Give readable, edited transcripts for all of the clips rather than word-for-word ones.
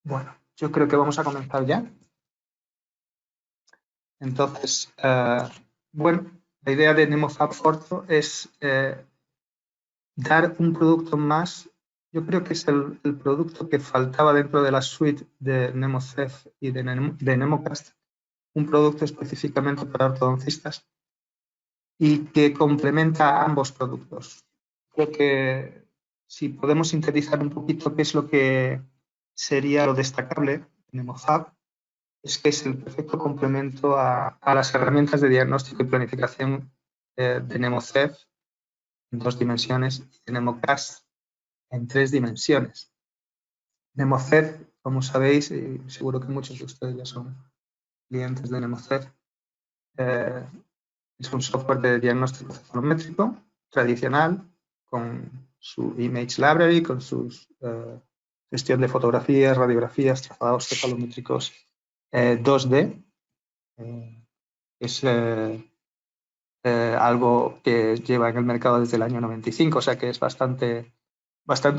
Bueno, yo creo que vamos a comenzar ya. Entonces, bueno, la idea de NemoFab Ortho es dar un producto más. Yo creo que es el producto que faltaba dentro de la suite de NemoCef y de NemoCast, un producto específicamente para ortodoncistas y que complementa ambos productos. Creo que si podemos sintetizar un poquito qué es lo que sería lo destacable de NemoFab, es que es el perfecto complemento a las herramientas de diagnóstico y planificación de NemoCef en 2 dimensiones y de NemoCast en 3 dimensiones. NemoCef, como sabéis, y seguro que muchos de ustedes ya son clientes de NemoCef, es un software de diagnóstico cefalométrico tradicional con su Image Library, con su gestión de fotografías, radiografías, trazados cefalométricos 2D. Es algo que lleva en el mercado desde el año 95, o sea que es bastante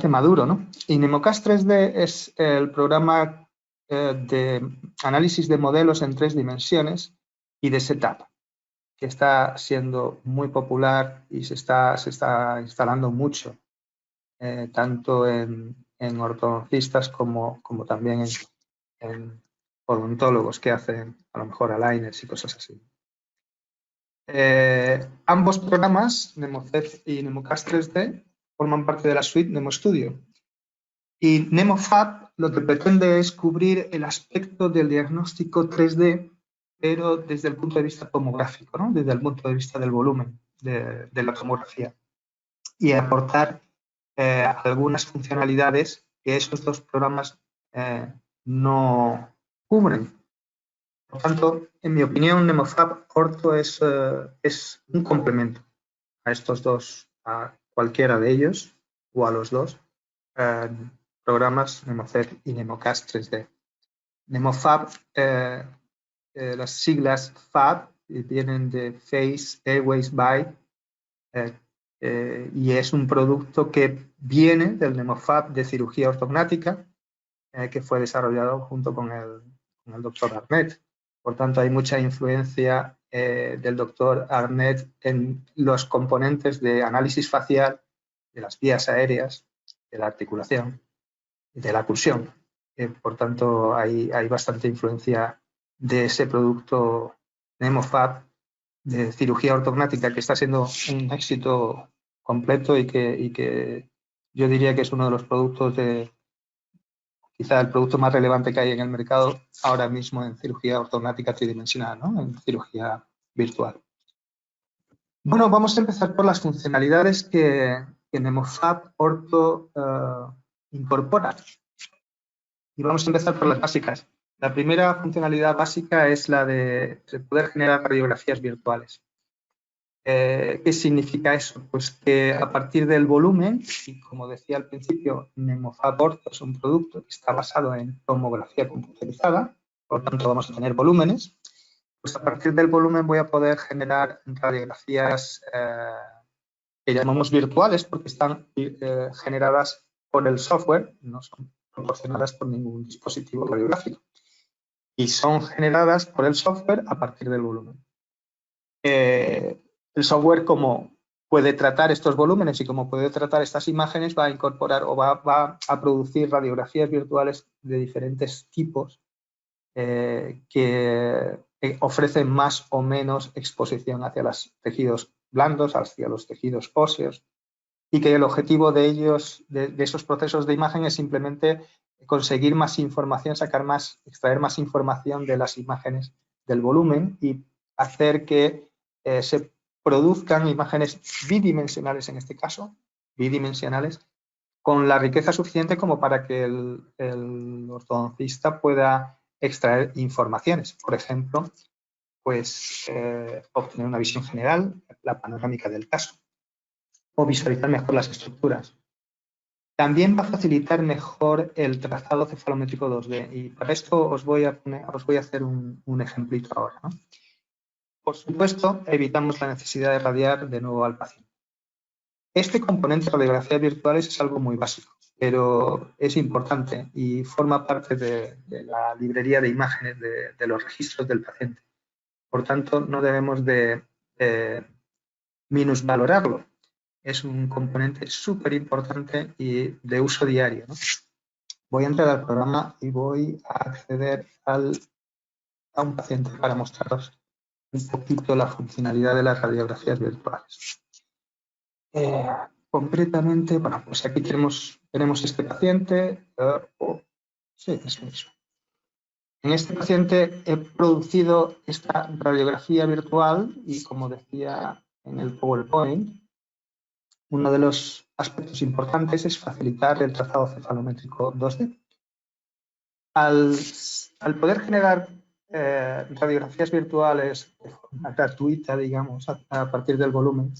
maduro, ¿no? Y NemoCast 3D es el programa de análisis de modelos en 3 dimensiones y de setup, que está siendo muy popular y se está instalando mucho, tanto en ortodoncistas como también en odontólogos que hacen a lo mejor aligners y cosas así. Ambos programas, NemoCef y NemoCast 3D, forman parte de la suite NemoStudio. Y NemoFab lo que pretende es cubrir el aspecto del diagnóstico 3D, pero desde el punto de vista tomográfico, ¿no? Desde el punto de vista del volumen de la tomografía. Y aportar algunas funcionalidades que esos 2 programas no cubren. Por tanto, en mi opinión, NemoFab Ortho es un complemento a estos 2, a cualquiera de ellos o a los 2 programas NemoCef y NemoCast 3D. NemoFab, las siglas FAB vienen de Face Airways By y es un producto que viene del NemoFab de cirugía ortognática que fue desarrollado junto con el doctor Arnett. Por tanto, hay mucha influencia del doctor Arnett en los componentes de análisis facial, de las vías aéreas, de la articulación y de la oclusión. Por tanto, hay bastante influencia de ese producto NemoFab de cirugía ortognática que está siendo un éxito completo y que yo diría que es uno de los productos quizá el producto más relevante que hay en el mercado ahora mismo en cirugía ortognática tridimensional, ¿no? En cirugía virtual. Bueno, vamos a empezar por las funcionalidades que NemoFab Ortho incorpora. Y vamos a empezar por las básicas. La primera funcionalidad básica es la de poder generar radiografías virtuales. ¿Qué significa eso? Pues que a partir del volumen, y como decía al principio, NemoFab Ortho es un producto que está basado en tomografía computarizada, por lo tanto vamos a tener volúmenes, pues a partir del volumen voy a poder generar radiografías que llamamos virtuales porque están generadas por el software, no son proporcionadas por ningún dispositivo radiográfico, y son generadas por el software a partir del volumen. El software, como puede tratar estos volúmenes y como puede tratar estas imágenes, va a incorporar o va a producir radiografías virtuales de diferentes tipos que ofrecen más o menos exposición hacia los tejidos blandos, hacia los tejidos óseos, y que el objetivo de ellos, de esos procesos de imagen, es simplemente conseguir más información, extraer más información de las imágenes del volumen y hacer que se produzcan imágenes bidimensionales, en este caso, bidimensionales, con la riqueza suficiente como para que el ortodoncista pueda extraer informaciones. Por ejemplo, pues obtener una visión general, la panorámica del caso, o visualizar mejor las estructuras. También va a facilitar mejor el trazado cefalométrico 2D y para esto os voy a hacer un ejemplito ahora, ¿no? Por supuesto, evitamos la necesidad de radiar de nuevo al paciente. Este componente de radiografías virtuales es algo muy básico. pero es importante y forma parte de la librería de imágenes de los registros del paciente. Por tanto, no debemos de minusvalorarlo. Es un componente súper importante y de uso diario, ¿no? Voy a entrar al programa y voy a acceder a un paciente para mostraros un poquito la funcionalidad de las radiografías virtuales. Concretamente, bueno, pues aquí tenemos este paciente. Sí, es mismo. En este paciente he producido esta radiografía virtual y, como decía en el PowerPoint, uno de los aspectos importantes es facilitar el trazado cefalométrico 2D. Al poder generar radiografías virtuales de forma gratuita, digamos, a partir del volumen,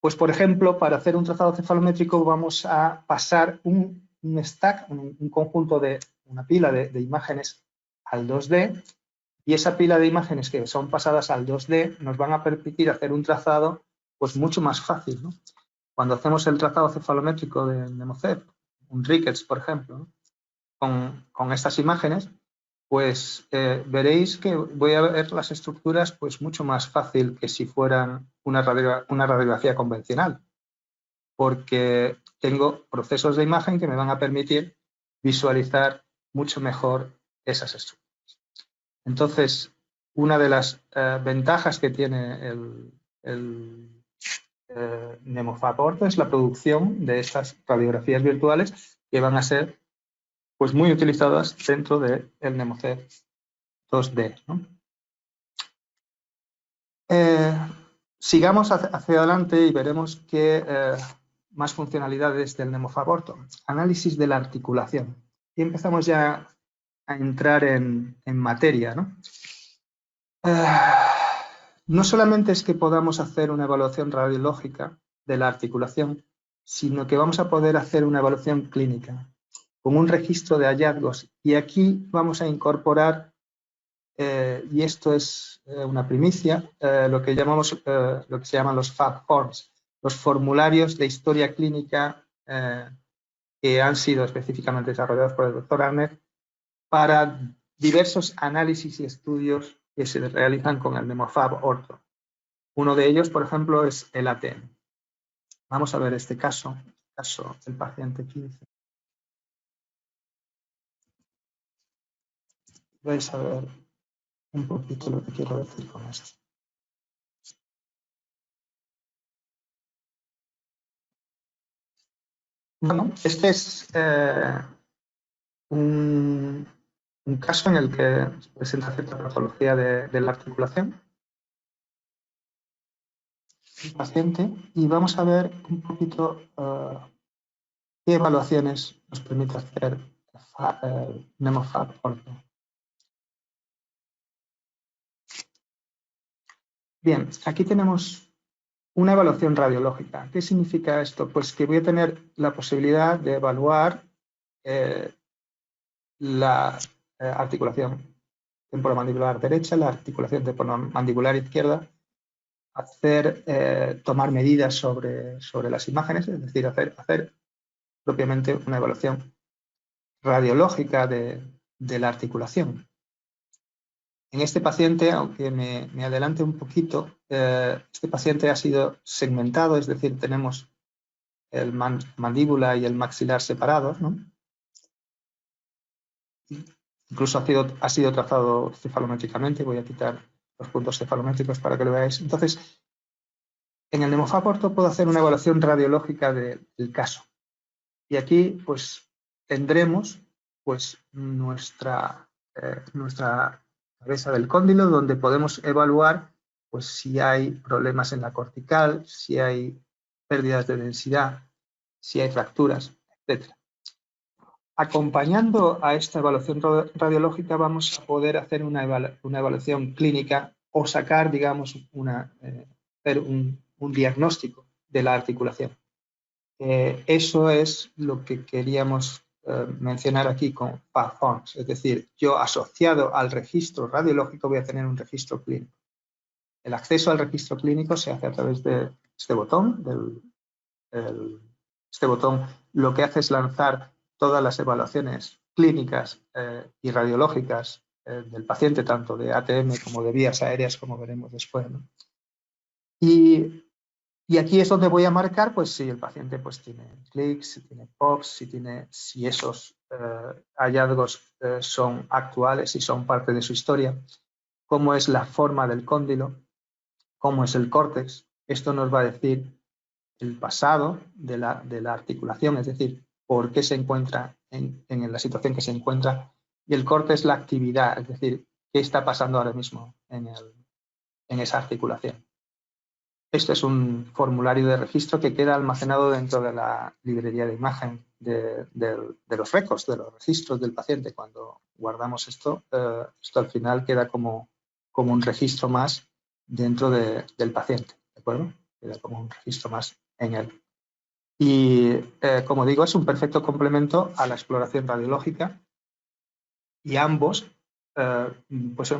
pues, por ejemplo, para hacer un trazado cefalométrico vamos a pasar un stack, un conjunto de una pila de imágenes al 2D, y esa pila de imágenes que son pasadas al 2D nos van a permitir hacer un trazado pues mucho más fácil, ¿no? Cuando hacemos el trazado cefalométrico de NemoCep, un Rickets, por ejemplo, ¿no? con estas imágenes, pues veréis que voy a ver las estructuras pues mucho más fácil que si fueran una radiografía convencional, porque tengo procesos de imagen que me van a permitir visualizar mucho mejor esas estructuras. Entonces, una de las ventajas que tiene el NemoFab Ortho es la producción de estas radiografías virtuales que van a ser pues muy utilizadas dentro del NemoCep 2D, ¿no? Sigamos hacia adelante y veremos qué más funcionalidades del NemoFab Ortho. Análisis de la articulación. Y empezamos ya a entrar en materia, ¿no? No solamente es que podamos hacer una evaluación radiológica de la articulación, sino que vamos a poder hacer una evaluación clínica con un registro de hallazgos. Y aquí vamos a incorporar, y esto es una primicia, lo que se llaman los FAB Forms, los formularios de historia clínica que han sido específicamente desarrollados por el doctor Arnett para diversos análisis y estudios que se realizan con el NemoFab Ortho. Uno de ellos, por ejemplo, es el ATM. Vamos a ver este caso del paciente 15. Vais a ver un poquito lo que quiero decir con esto. Bueno, este es un caso en el que se presenta cierta patología de la articulación. El paciente, y vamos a ver un poquito qué evaluaciones nos permite hacer NemoFab Ortho. Bien, aquí tenemos una evaluación radiológica. ¿Qué significa esto? Pues que voy a tener la posibilidad de evaluar la articulación temporomandibular derecha, la articulación temporomandibular izquierda, tomar medidas sobre las imágenes, es decir, hacer propiamente una evaluación radiológica de la articulación. En este paciente, aunque me adelante un poquito, este paciente ha sido segmentado, es decir, tenemos el mandíbula y el maxilar separados, ¿no? Incluso ha sido trazado cefalométricamente. Voy a quitar los puntos cefalométricos para que lo veáis. Entonces, en el NemoFab Ortho puedo hacer una evaluación radiológica del caso. Y aquí, pues, tendremos pues, nuestra cabeza del cóndilo, donde podemos evaluar pues, si hay problemas en la cortical, si hay pérdidas de densidad, si hay fracturas, etc. Acompañando a esta evaluación radiológica vamos a poder hacer una evaluación clínica o sacar, digamos, hacer un diagnóstico de la articulación. Eso es lo que queríamos mencionar aquí con FAB Forms, es decir, yo asociado al registro radiológico voy a tener un registro clínico. El acceso al registro clínico se hace a través de este botón, este botón lo que hace es lanzar todas las evaluaciones clínicas y radiológicas del paciente, tanto de ATM como de vías aéreas, como veremos después, ¿no? Y aquí es donde voy a marcar, pues, si el paciente pues, tiene clics, si tiene pops, si esos hallazgos son actuales, si son parte de su historia, cómo es la forma del cóndilo, cómo es el córtex. Esto nos va a decir el pasado de la articulación, es decir, por qué se encuentra en la situación que se encuentra. Y el córtex, la actividad, es decir, qué está pasando ahora mismo en esa articulación. Este es un formulario de registro que queda almacenado dentro de la librería de imagen de los récords, de los registros del paciente. Cuando guardamos esto, esto al final queda como un registro más dentro del paciente, ¿de acuerdo? Queda como un registro más en él. Y, como digo, es un perfecto complemento a la exploración radiológica y ambos, pues,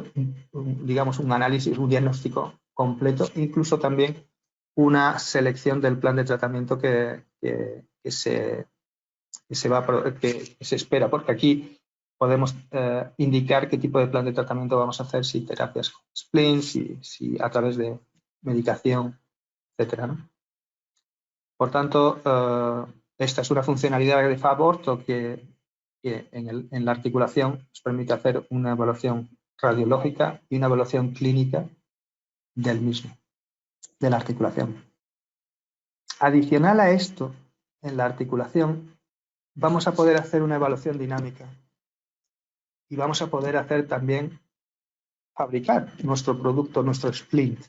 digamos, un análisis, un diagnóstico completo, incluso también una selección del plan de tratamiento que se espera, porque aquí podemos indicar qué tipo de plan de tratamiento vamos a hacer, si terapias con splints, si a través de medicación, etcétera, ¿no? Por tanto, esta es una funcionalidad de FAB-Ortho que en la articulación nos permite hacer una evaluación radiológica y una evaluación clínica del mismo, de la articulación. Adicional a esto, en la articulación vamos a poder hacer una evaluación dinámica y vamos a poder hacer también fabricar nuestro producto, nuestro splint,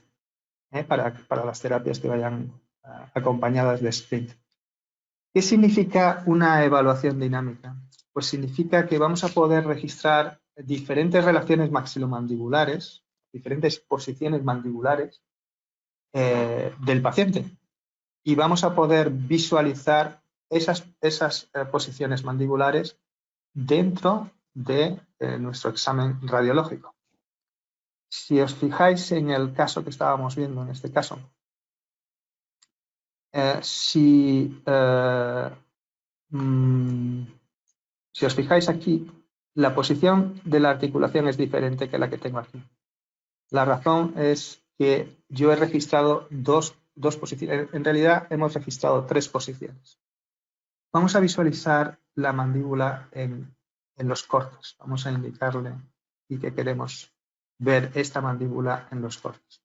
para las terapias que vayan acompañadas de splint. ¿Qué significa una evaluación dinámica? Pues significa que vamos a poder registrar diferentes relaciones maxilomandibulares, diferentes posiciones mandibulares del paciente. Y vamos a poder visualizar esas posiciones mandibulares dentro de nuestro examen radiológico. Si os fijáis en el caso que estábamos viendo, en este caso, si os fijáis aquí, la posición de la articulación es diferente que la que tengo aquí. La razón es que yo he registrado dos posiciones. En realidad hemos registrado 3 posiciones. Vamos a visualizar la mandíbula en los cortes. Vamos a indicarle y que queremos ver esta mandíbula en los cortes.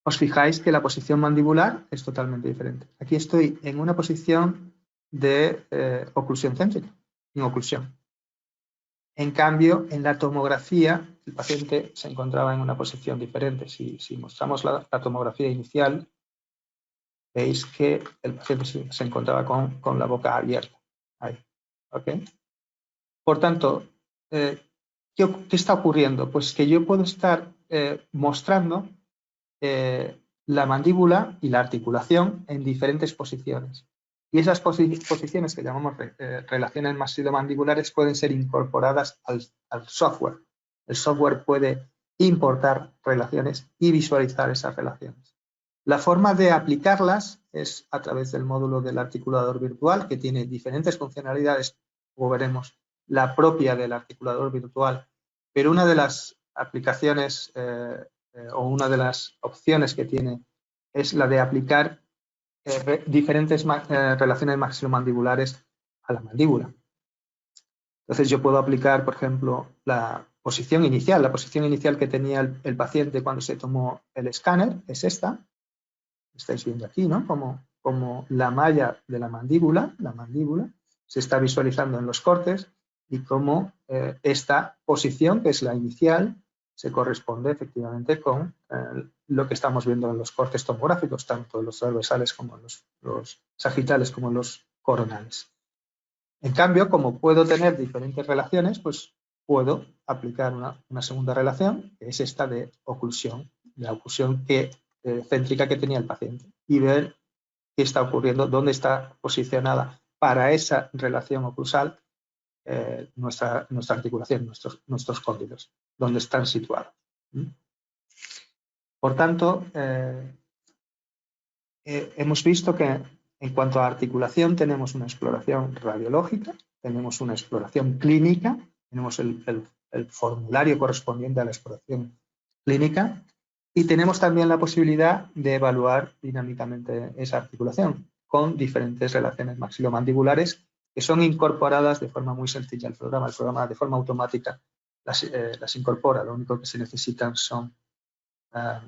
Os fijáis que la posición mandibular es totalmente diferente. Aquí estoy en una posición de oclusión céntrica, en oclusión. En cambio, en la tomografía, el paciente se encontraba en una posición diferente. Si mostramos la tomografía inicial, veis que el paciente se encontraba con la boca abierta. Ahí. ¿Okay? Por tanto, ¿qué está ocurriendo? Pues que yo puedo estar mostrando la mandíbula y la articulación en diferentes posiciones. Y esas posiciones que llamamos relaciones maxilomandibulares pueden ser incorporadas al software. El software puede importar relaciones y visualizar esas relaciones. La forma de aplicarlas es a través del módulo del articulador virtual, que tiene diferentes funcionalidades, como veremos, la propia del articulador virtual, pero una de las aplicaciones o una de las opciones que tiene es la de aplicar diferentes relaciones maxilomandibulares a la mandíbula. Entonces yo puedo aplicar, por ejemplo, la posición inicial que tenía el paciente cuando se tomó el escáner, es esta. Estáis viendo aquí, ¿no? Como la malla de la mandíbula se está visualizando en los cortes y cómo esta posición, que es la inicial, se corresponde efectivamente con lo que estamos viendo en los cortes tomográficos, tanto los transversales como los sagitales como los coronales. En cambio, como puedo tener diferentes relaciones, pues puedo aplicar una segunda relación, que es esta de oclusión, la oclusión céntrica que tenía el paciente, y ver qué está ocurriendo, dónde está posicionada para esa relación oclusal nuestra articulación, nuestros cóndilos, dónde están situados. Por tanto, hemos visto que En cuanto a articulación, tenemos una exploración radiológica, tenemos una exploración clínica, tenemos el formulario correspondiente a la exploración clínica y tenemos también la posibilidad de evaluar dinámicamente esa articulación con diferentes relaciones maxilomandibulares que son incorporadas de forma muy sencilla al programa. El programa de forma automática las incorpora, lo único que se necesitan son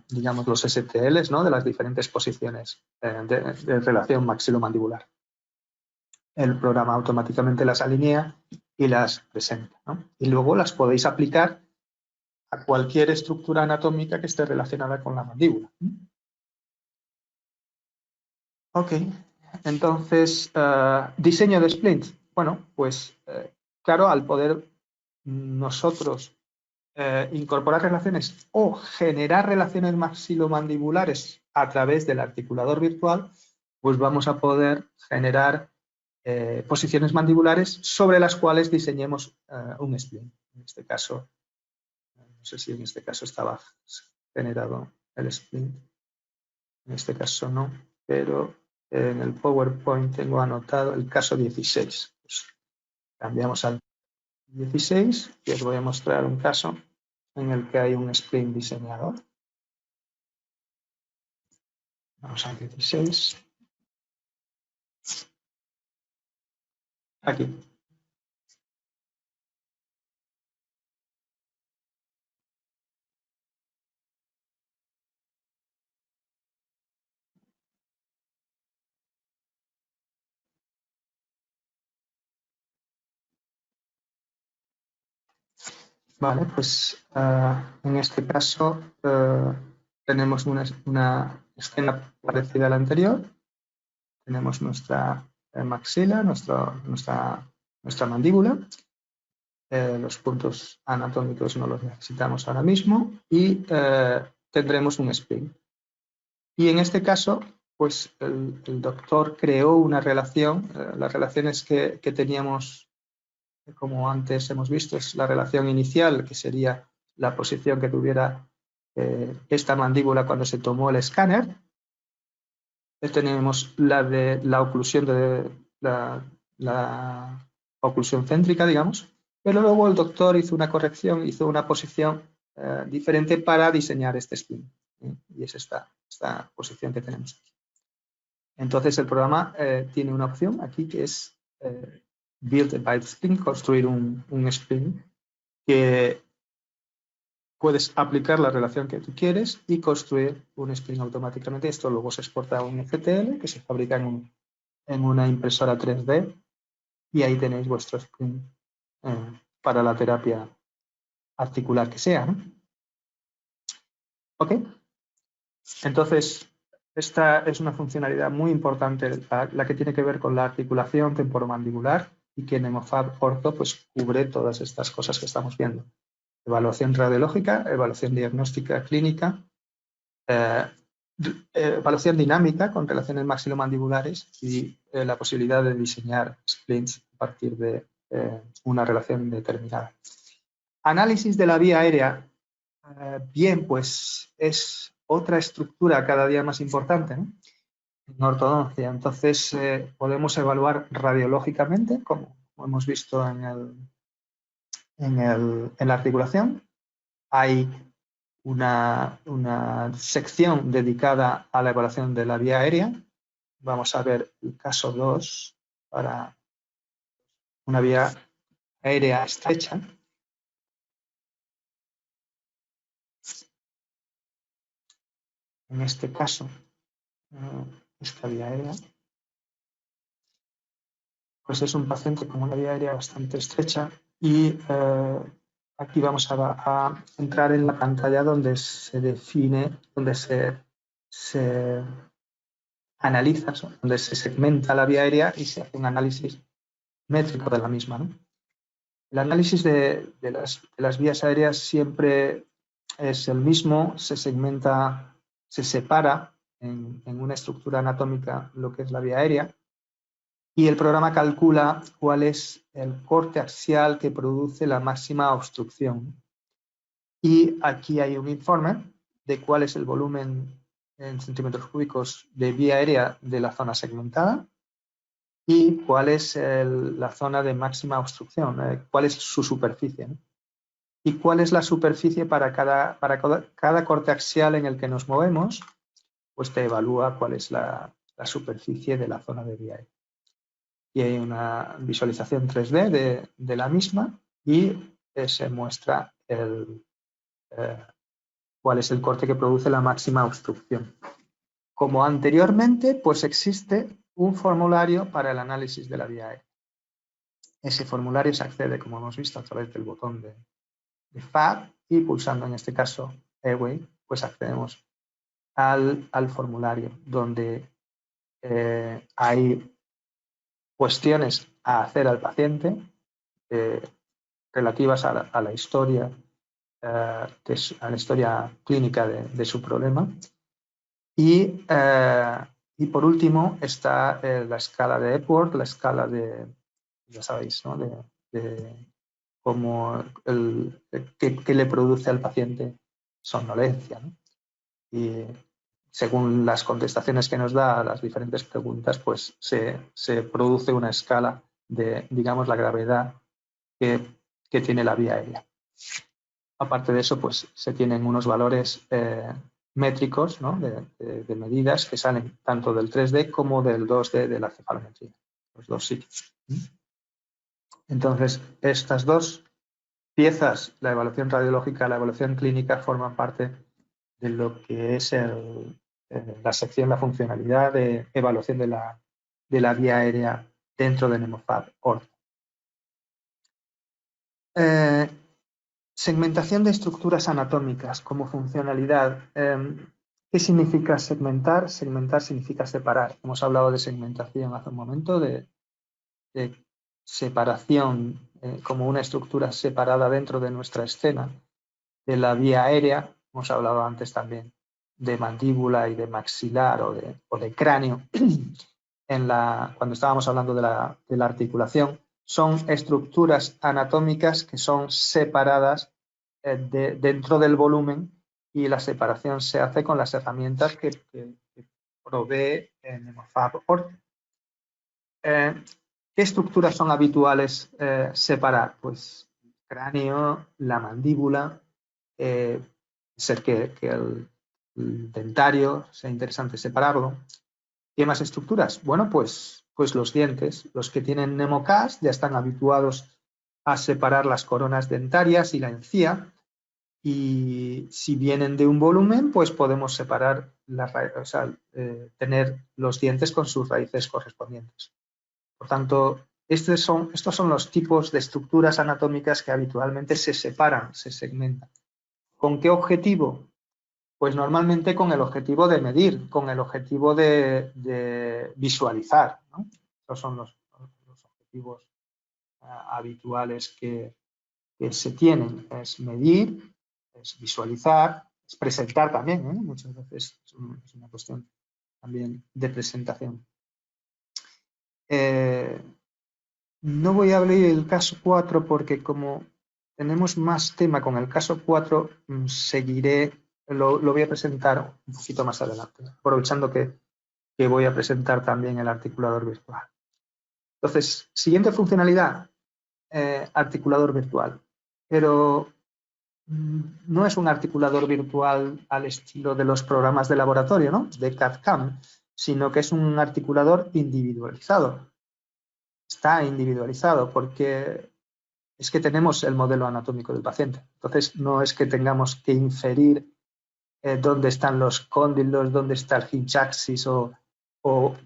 digamos, los STLs, ¿no? De las diferentes posiciones de relación maxilomandibular. El programa automáticamente las alinea y las presenta, ¿no? Y luego las podéis aplicar a cualquier estructura anatómica que esté relacionada con la mandíbula. Ok, entonces, diseño de splints. Bueno, pues claro, al poder nosotros incorporar relaciones o generar relaciones maxilomandibulares a través del articulador virtual, pues vamos a poder generar posiciones mandibulares sobre las cuales diseñemos un splint. En este caso, no sé si en este caso estaba generado el splint, en este caso no, pero en el PowerPoint tengo anotado el caso 16. Pues cambiamos al 16 y os voy a mostrar un caso en el que hay un splint diseñado. Vamos al 16. Aquí. Vale, pues en este caso tenemos una escena parecida a la anterior. Tenemos nuestra maxila, nuestra mandíbula. Los puntos anatómicos no los necesitamos ahora mismo y tendremos un splint. Y en este caso, pues el doctor creó una relación, las relaciones que teníamos, como antes hemos visto, es la relación inicial, que sería la posición que tuviera esta mandíbula cuando se tomó el escáner. Tenemos la de la oclusión la oclusión céntrica, digamos, pero luego el doctor hizo una corrección, hizo una posición diferente para diseñar este splint. Y es esta posición que tenemos aquí. Entonces el programa tiene una opción aquí que es Build a Byte Splint, construir un splint que puedes aplicar la relación que tú quieres y construir un splint automáticamente. Esto luego se exporta a un FTL que se fabrica en una impresora 3D y ahí tenéis vuestro splint para la terapia articular que sea, ¿no? Ok. Entonces, esta es una funcionalidad muy importante, la que tiene que ver con la articulación temporomandibular y que Nemofab Ortho pues, cubre todas estas cosas que estamos viendo. Evaluación radiológica, evaluación diagnóstica clínica, evaluación dinámica con relaciones maxilomandibulares y la posibilidad de diseñar splints a partir de una relación determinada. Análisis de la vía aérea. Bien, pues es otra estructura cada día más importante, ¿no? En ortodoncia. Entonces podemos evaluar radiológicamente, como hemos visto en la articulación. Hay una sección dedicada a la evaluación de la vía aérea. Vamos a ver el caso 2 para una vía aérea estrecha. En este caso, esta vía aérea, pues es un paciente con una vía aérea bastante estrecha y aquí vamos a entrar en la pantalla donde se define, donde se analiza, donde se segmenta la vía aérea y se hace un análisis métrico de la misma, ¿no? El análisis de las vías aéreas siempre es el mismo, se segmenta, se separa en una estructura anatómica lo que es la vía aérea y el programa calcula cuál es el corte axial que produce la máxima obstrucción. Y aquí hay un informe de cuál es el volumen en centímetros cúbicos de vía aérea de la zona segmentada y cuál es la zona de máxima obstrucción, cuál es su superficie, ¿no? Y cuál es la superficie para cada corte axial en el que nos movemos, pues te evalúa cuál es la superficie de la zona de vía aérea. Y hay una visualización 3D de la misma y se muestra cuál es el corte que produce la máxima obstrucción. Como anteriormente, pues existe un formulario para el análisis de la vía aérea. Ese formulario se accede, como hemos visto, a través del botón de FAB y pulsando en este caso Airway, pues accedemos al formulario donde hay cuestiones a hacer al paciente relativas a la historia, a la historia clínica de su problema. Y por último está la escala de Epworth, la escala ya sabéis, ¿no? de cómo qué le produce al paciente somnolencia, ¿no? Y según las contestaciones que nos da a las diferentes preguntas, pues se produce una escala de, digamos, la gravedad que tiene la vía aérea. Aparte de eso, pues se tienen unos valores métricos, ¿no? de medidas que salen tanto del 3D como del 2D de la cefalometría, los dos sitios. Entonces, estas dos piezas, la evaluación radiológica y la evaluación clínica, forman parte de lo que es la sección, la funcionalidad de evaluación de la vía aérea dentro de NemoFab Ortho. Segmentación de estructuras anatómicas como funcionalidad. ¿Qué significa segmentar? Segmentar significa separar. Hemos hablado de segmentación hace un momento, de separación como una estructura separada dentro de nuestra escena de la vía aérea. Hemos hablado antes también de mandíbula y de maxilar o de cráneo cuando estábamos hablando de la articulación. Son estructuras anatómicas que son separadas dentro del volumen y la separación se hace con las herramientas que provee NemoFab Ortho. ¿Qué estructuras son habituales separar? Pues el cráneo, la mandíbula, ser que el dentario sea interesante separarlo. ¿Qué más estructuras? Bueno, pues los dientes. Los que tienen NemoCast ya están habituados a separar las coronas dentarias y la encía. Y si vienen de un volumen, pues podemos separar, tener los dientes con sus raíces correspondientes. Por tanto, estos son los tipos de estructuras anatómicas que habitualmente se separan, se segmentan. ¿Con qué objetivo? Pues normalmente con el objetivo de medir, con el objetivo de visualizar, ¿no? Estos son los objetivos habituales que se tienen. Es medir, es visualizar, es presentar también, ¿eh? Muchas veces es una cuestión también de presentación. No voy a abrir el caso 4 porque como tenemos más tema con el caso 4, seguiré. Lo voy a presentar un poquito más adelante, aprovechando que voy a presentar también el articulador virtual. Entonces, siguiente funcionalidad, articulador virtual. Pero no es un articulador virtual al estilo de los programas de laboratorio, ¿no? De CAD/CAM, sino que es un articulador individualizado. Está individualizado porque es que tenemos el modelo anatómico del paciente. Entonces, no es que tengamos que inferir dónde están los cóndilos, dónde está el hinge axis o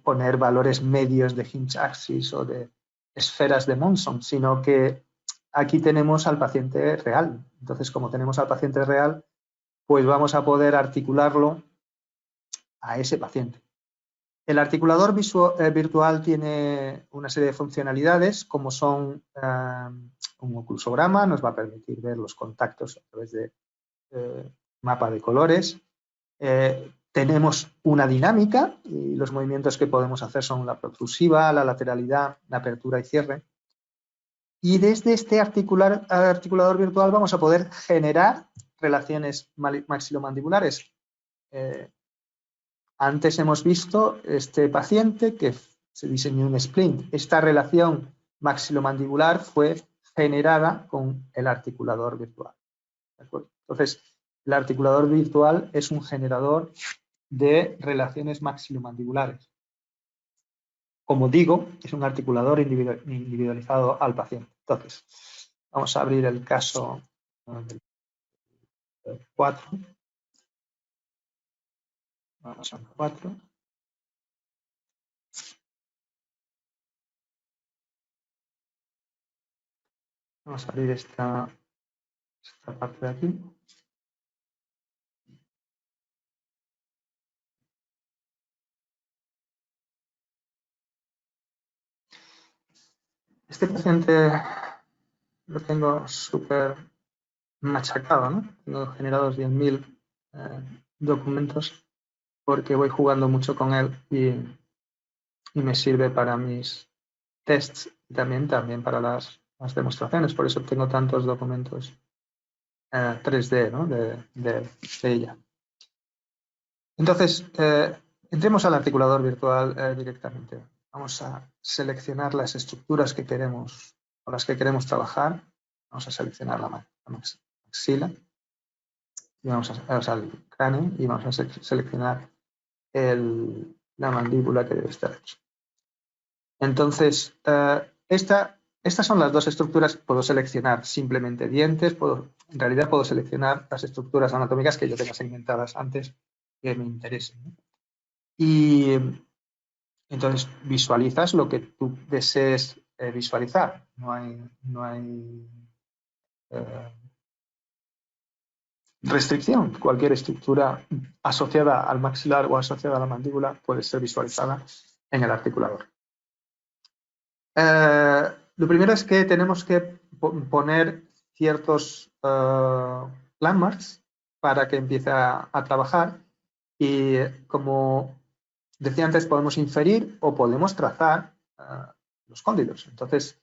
poner valores medios de hinge axis o de esferas de Monson, sino que aquí tenemos al paciente real. Entonces, como tenemos al paciente real, pues vamos a poder articularlo a ese paciente. El articulador virtual tiene una serie de funcionalidades, como son un oclusograma, nos va a permitir ver los contactos a través de mapa de colores. Tenemos una dinámica y los movimientos que podemos hacer son la protrusiva, la lateralidad, la apertura y cierre. Y desde este articulador virtual vamos a poder generar relaciones maxilomandibulares. Antes hemos visto este paciente que se diseñó un splint. Esta relación maxilomandibular fue generada con el articulador virtual. ¿De acuerdo? Entonces, el articulador virtual es un generador de relaciones maxilomandibulares. Como digo, es un articulador individualizado al paciente. Entonces, vamos a abrir el caso 4. Vamos a 4. Vamos a abrir esta parte de aquí. Este paciente lo tengo súper machacado, ¿no? Tengo generados 10.000 documentos porque voy jugando mucho con él y me sirve para mis tests y también para las demostraciones. Por eso tengo tantos documentos 3D, ¿no? de ella. Entonces, entremos al articulador virtual directamente. Vamos a seleccionar las estructuras que queremos, con las que queremos trabajar. Vamos a seleccionar la maxila y vamos al cráneo y vamos a seleccionar la mandíbula que debe estar aquí. Entonces, estas son las dos estructuras. Puedo seleccionar simplemente dientes, en realidad puedo seleccionar las estructuras anatómicas que yo tenga segmentadas antes que me interesen, ¿no? Y entonces visualizas lo que tú desees visualizar. No hay restricción. Cualquier estructura asociada al maxilar o asociada a la mandíbula puede ser visualizada en el articulador. Lo primero es que tenemos que poner ciertos landmarks para que empiece a trabajar y, como decía antes, podemos inferir o podemos trazar los cóndilos. Entonces,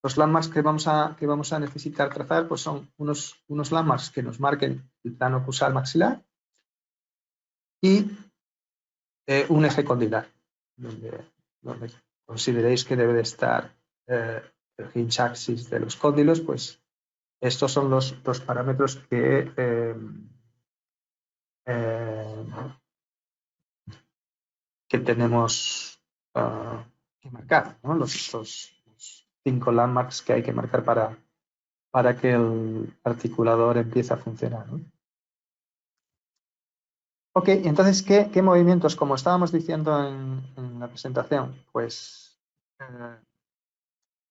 los landmarks que vamos a necesitar trazar pues son unos landmarks que nos marquen el plano oclusal maxilar y un eje condilar, donde consideréis que debe de estar el hinge axis de los cóndilos. Pues estos son los parámetros que tenemos que marcar, ¿no? Los 5 landmarks que hay que marcar para que el articulador empiece a funcionar, ¿no? Ok, entonces, ¿qué movimientos? Como estábamos diciendo en la presentación, pues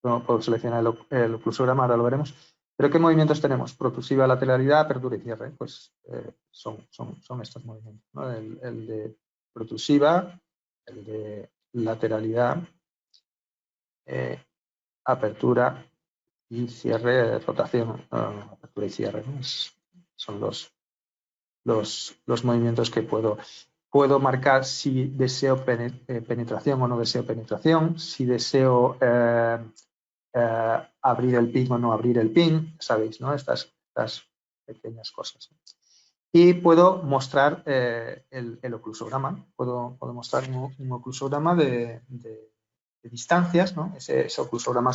no puedo seleccionar el oclusograma, ahora lo veremos. Pero ¿qué movimientos tenemos? Protrusiva, lateralidad, apertura y cierre. Pues son estos movimientos, ¿no? El de protrusiva, el de lateralidad, apertura y cierre, rotación, apertura y cierre, ¿no? Son los movimientos que puedo marcar si deseo penetración o no deseo penetración, si deseo abrir el pin o no abrir el pin, sabéis, ¿no? Estas pequeñas cosas. Y puedo mostrar el oclusograma. Puedo mostrar un oclusograma de distancias, ¿no? Ese oclusograma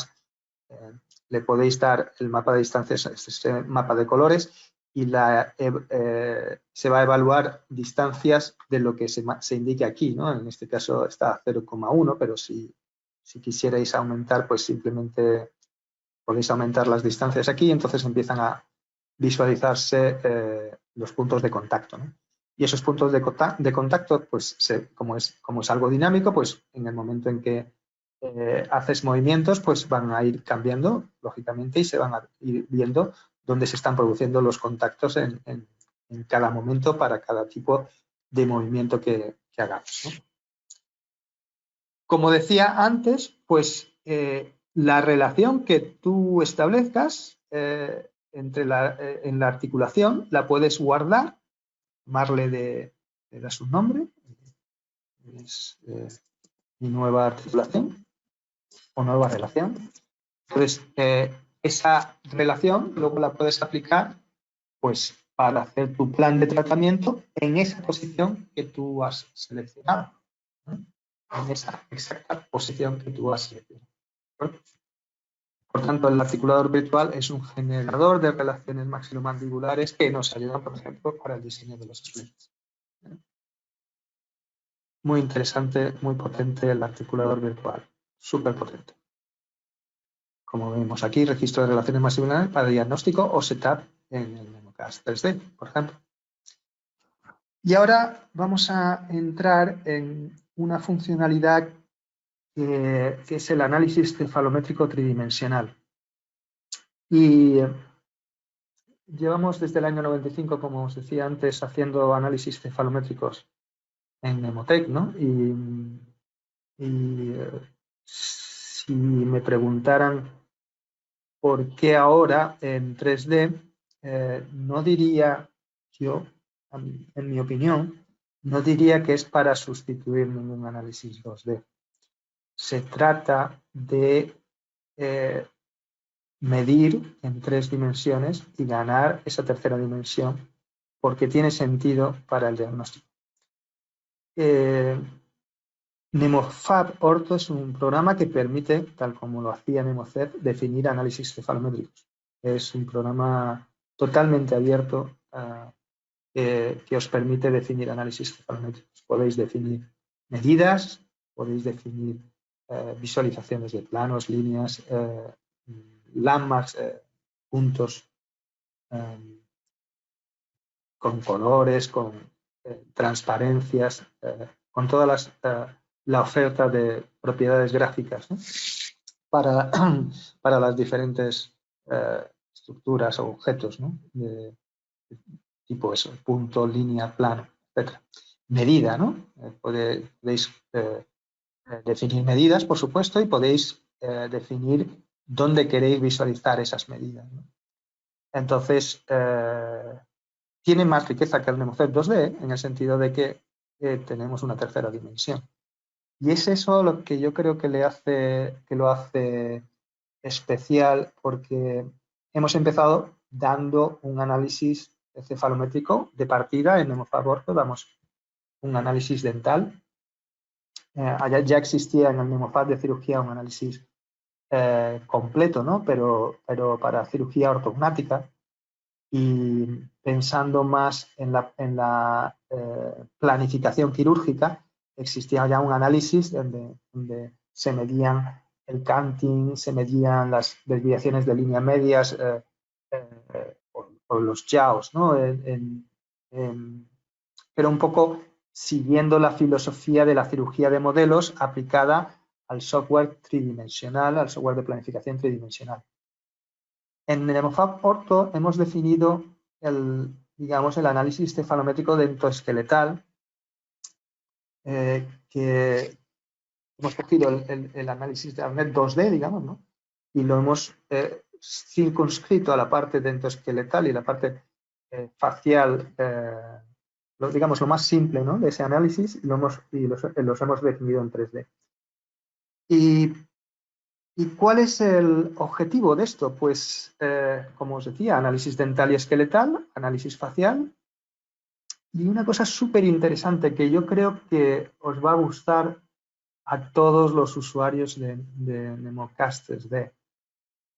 le podéis dar el mapa de distancias, este mapa de colores, y se va a evaluar distancias de lo que se indique aquí, ¿no? En este caso está a 0,1, pero si quisierais aumentar, pues simplemente podéis aumentar las distancias aquí, y entonces empiezan a visualizarse los puntos de contacto, ¿no? Y esos puntos de contacto, pues como es algo dinámico, pues en el momento en que haces movimientos, pues van a ir cambiando, lógicamente, y se van a ir viendo dónde se están produciendo los contactos en cada momento para cada tipo de movimiento que hagamos, ¿no? Como decía antes, pues la relación que tú establezcas en la articulación la puedes guardar, llamarle le das un nombre, es mi nueva articulación o nueva relación. Entonces, esa relación luego la puedes aplicar pues para hacer tu plan de tratamiento en esa posición que tú has seleccionado, ¿no? En esa exacta posición que tú has seleccionado. Por tanto, el articulador virtual es un generador de relaciones maxilomandibulares que nos ayudan, por ejemplo, para el diseño de los splints. Muy interesante, muy potente el articulador virtual, súper potente. Como vemos aquí, registro de relaciones maxilomandibulares para diagnóstico o setup en el MemoCast 3D, por ejemplo. Y ahora vamos a entrar en una funcionalidad que es el análisis cefalométrico tridimensional. Y llevamos desde el año 95, como os decía antes, haciendo análisis cefalométricos en Nemotec, ¿no? Y si me preguntaran por qué ahora en 3D, no diría yo, en mi opinión, no diría que es para sustituir ningún análisis 2D. Se trata de medir en 3 dimensiones y ganar esa tercera dimensión porque tiene sentido para el diagnóstico. NemoFab Ortho es un programa que permite, tal como lo hacía NemoCep, definir análisis cefalométricos. Es un programa totalmente abierto que os permite definir análisis cefalométricos. Podéis definir medidas, podéis definir visualizaciones de planos, líneas, landmarks, puntos con colores, con transparencias, con toda la oferta de propiedades gráficas, ¿no? para las diferentes estructuras o objetos, ¿no? De tipo eso, punto, línea, plano, etc. Medida, ¿no? Podéis definir medidas, por supuesto, y podéis definir dónde queréis visualizar esas medidas, ¿no? Entonces, tiene más riqueza que el NemoCep 2D en el sentido de que tenemos una tercera dimensión. Y es eso lo que yo creo que lo hace especial, porque hemos empezado dando un análisis cefalométrico de partida. En NemoFab Ortho damos un análisis dental. Ya existía en el NemoFab de cirugía un análisis completo, ¿no? Pero para cirugía ortognática. Y pensando más en la planificación quirúrgica, existía ya un análisis donde se medían el canting, se medían las desviaciones de líneas medias por los yaos, ¿no? Pero un poco siguiendo la filosofía de la cirugía de modelos aplicada al software tridimensional, al software de planificación tridimensional. En NemoFab Ortho hemos definido el análisis cefalométrico dentoesqueletal, que hemos cogido el análisis de ARNet 2D, digamos, ¿no? Y lo hemos circunscrito a la parte dentoesqueletal y la parte facial, digamos, lo más simple, ¿no? De ese análisis, y los hemos definido en 3D. ¿Y cuál es el objetivo de esto? Pues, como os decía, análisis dental y esqueletal, análisis facial. Y una cosa súper interesante que yo creo que os va a gustar a todos los usuarios de NemoCast 3D.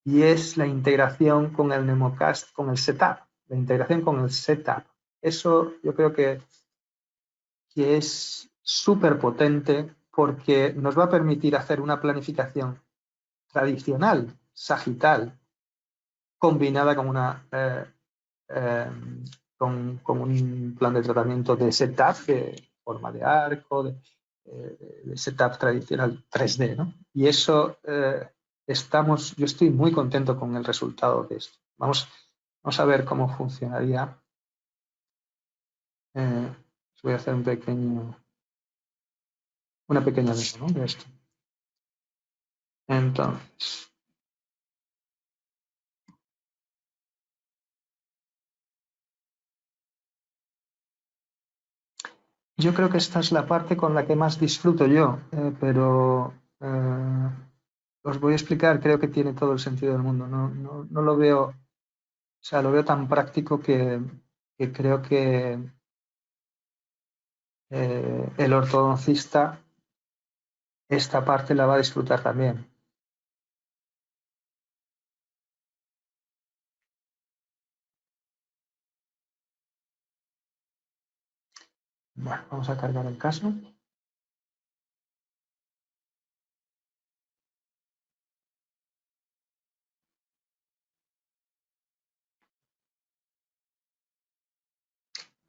Y es la integración con el NemoCast, con el setup. La integración con el setup. Eso yo creo que es súper potente porque nos va a permitir hacer una planificación tradicional, sagital, combinada con con un plan de tratamiento de setup de forma de arco, de setup tradicional 3D, ¿no? Y eso yo estoy muy contento con el resultado de esto. Vamos a ver cómo funcionaría. Voy a hacer una pequeña demo, ¿no? De esto. Entonces, yo creo que esta es la parte con la que más disfruto yo, pero os voy a explicar, creo que tiene todo el sentido del mundo. No lo veo, o sea, lo veo tan práctico que creo que el ortodoncista esta parte la va a disfrutar también. Bueno, vamos a cargar el caso.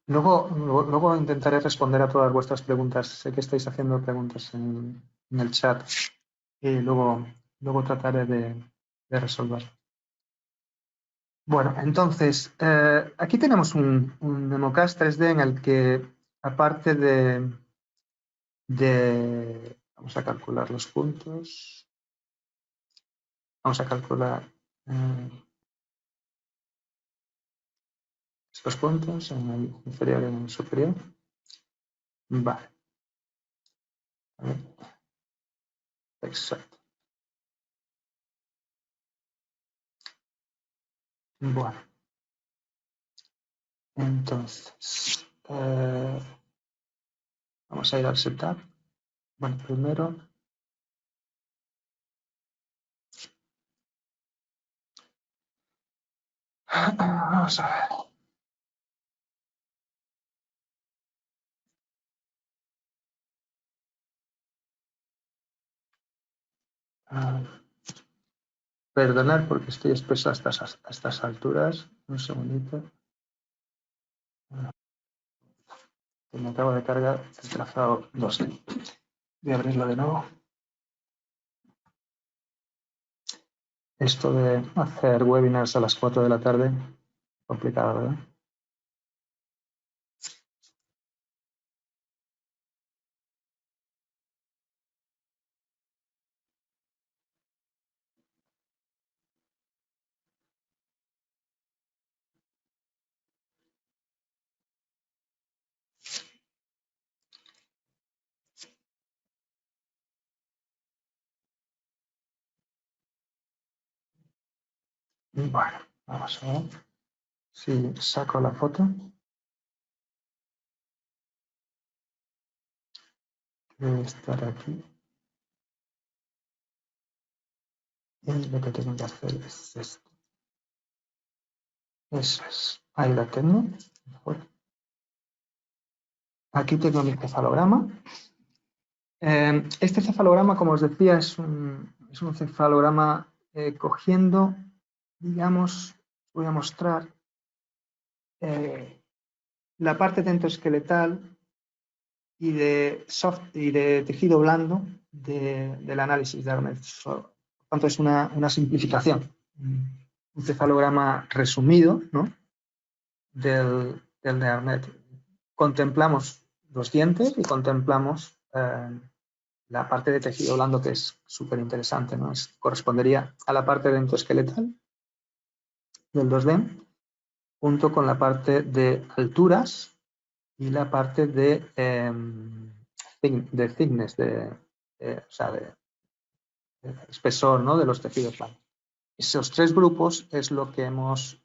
Luego intentaré responder a todas vuestras preguntas. Sé que estáis haciendo preguntas en el chat y luego trataré de resolver. Bueno, entonces, aquí tenemos un Nemocast 3D en el que, aparte vamos a calcular los puntos. Vamos a calcular estos puntos en el inferior y en el superior. Vale. A ver. Exacto. Bueno. Entonces, vamos a ir al setup. Bueno, primero vamos a ver. Perdonad porque estoy espeso a estas alturas. Un segundito. Que me acabo de cargar el trazado 2D. Voy a abrirlo de nuevo. Esto de hacer webinars a las 4 de la tarde, complicado, ¿verdad? Bueno, vamos a ver si saco la foto. Debe estar aquí. Y lo que tengo que hacer es esto. Eso es. Ahí la tengo. Aquí tengo mi cefalograma. Este cefalograma, como os decía, es un cefalograma cogiendo, digamos, voy a mostrar la parte dentoesqueletal y de tejido blando del análisis de Arnett. Por tanto, es una simplificación, un cefalograma resumido, ¿no?, del de Arnett. Contemplamos los dientes y contemplamos la parte de tejido blando, que es súper interesante, ¿no? Correspondería a la parte dentoesqueletal del 2D, junto con la parte de alturas y la parte de thickness, o sea, de espesor, ¿no?, de los tejidos blandos. Esos tres grupos es lo que hemos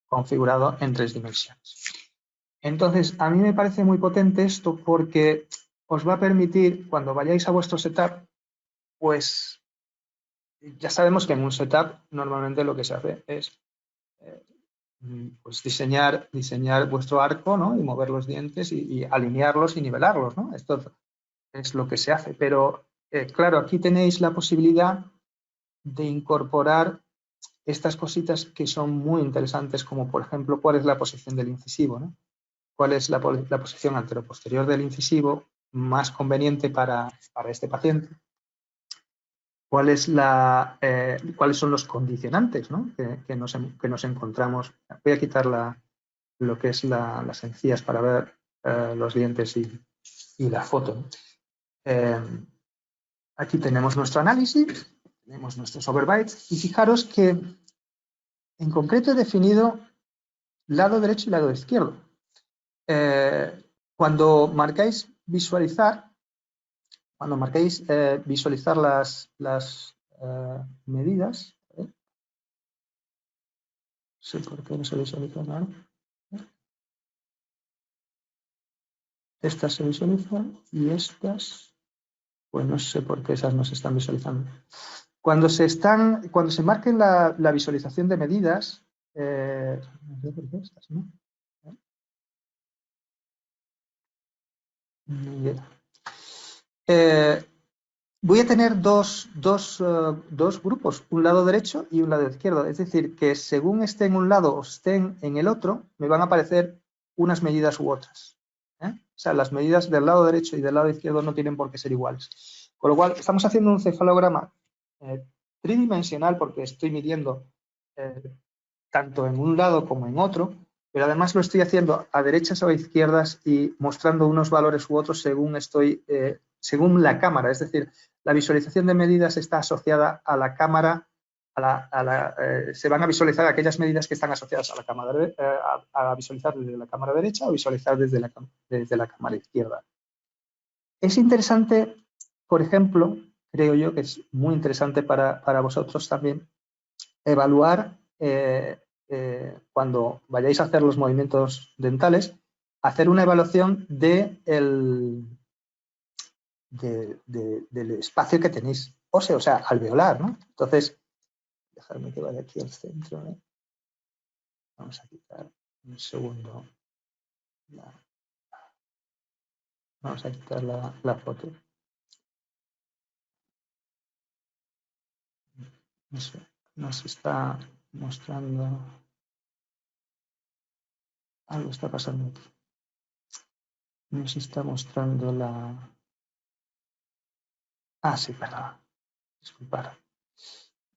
configurado en 3 dimensiones. Entonces, a mí me parece muy potente esto porque os va a permitir, cuando vayáis a vuestro setup, pues ya sabemos que en un setup normalmente lo que se hace es pues diseñar vuestro arco, ¿no?, y mover los dientes y alinearlos y nivelarlos, ¿no? Esto es lo que se hace. Pero, claro, aquí tenéis la posibilidad de incorporar estas cositas que son muy interesantes, como por ejemplo, cuál es la posición del incisivo, ¿no? Cuál es la posición anteroposterior del incisivo más conveniente para este paciente. ¿Cuáles son los condicionantes, ¿no?, que nos encontramos? Voy a quitar lo que es las encías para ver los dientes y la foto. Aquí tenemos nuestro análisis, tenemos nuestros overbites, y fijaros que en concreto he definido lado derecho y lado izquierdo. Cuando marcáis visualizar, las medidas, no sé por qué no se visualiza nada. Estas se visualizan y estas, pues no sé por qué esas no se están visualizando. Cuando se marquen la visualización de medidas, no sé por qué estas, ¿no? Voy a tener dos grupos, un lado derecho y un lado izquierdo. Es decir, que según esté en un lado o estén en el otro, me van a aparecer unas medidas u otras. O sea, las medidas del lado derecho y del lado izquierdo no tienen por qué ser iguales. Con lo cual, estamos haciendo un cefalograma tridimensional porque estoy midiendo tanto en un lado como en otro, pero además lo estoy haciendo a derechas o a izquierdas y mostrando unos valores u otros según la cámara. Es decir, la visualización de medidas está asociada a la cámara, se van a visualizar aquellas medidas que están asociadas a la cámara, a visualizar desde la cámara derecha o visualizar desde la cámara izquierda. Es interesante, por ejemplo, creo yo que es muy interesante para vosotros también, evaluar cuando vayáis a hacer los movimientos dentales, hacer una evaluación del espacio que tenéis óseo, o sea, alveolar, ¿no? Entonces, dejadme que vaya aquí al centro, ¿eh? Vamos a quitar un segundo. Vamos a quitar la foto. No sé, nos está mostrando... Algo está pasando aquí. Nos está mostrando la... Ah, sí, perdón. Disculpar.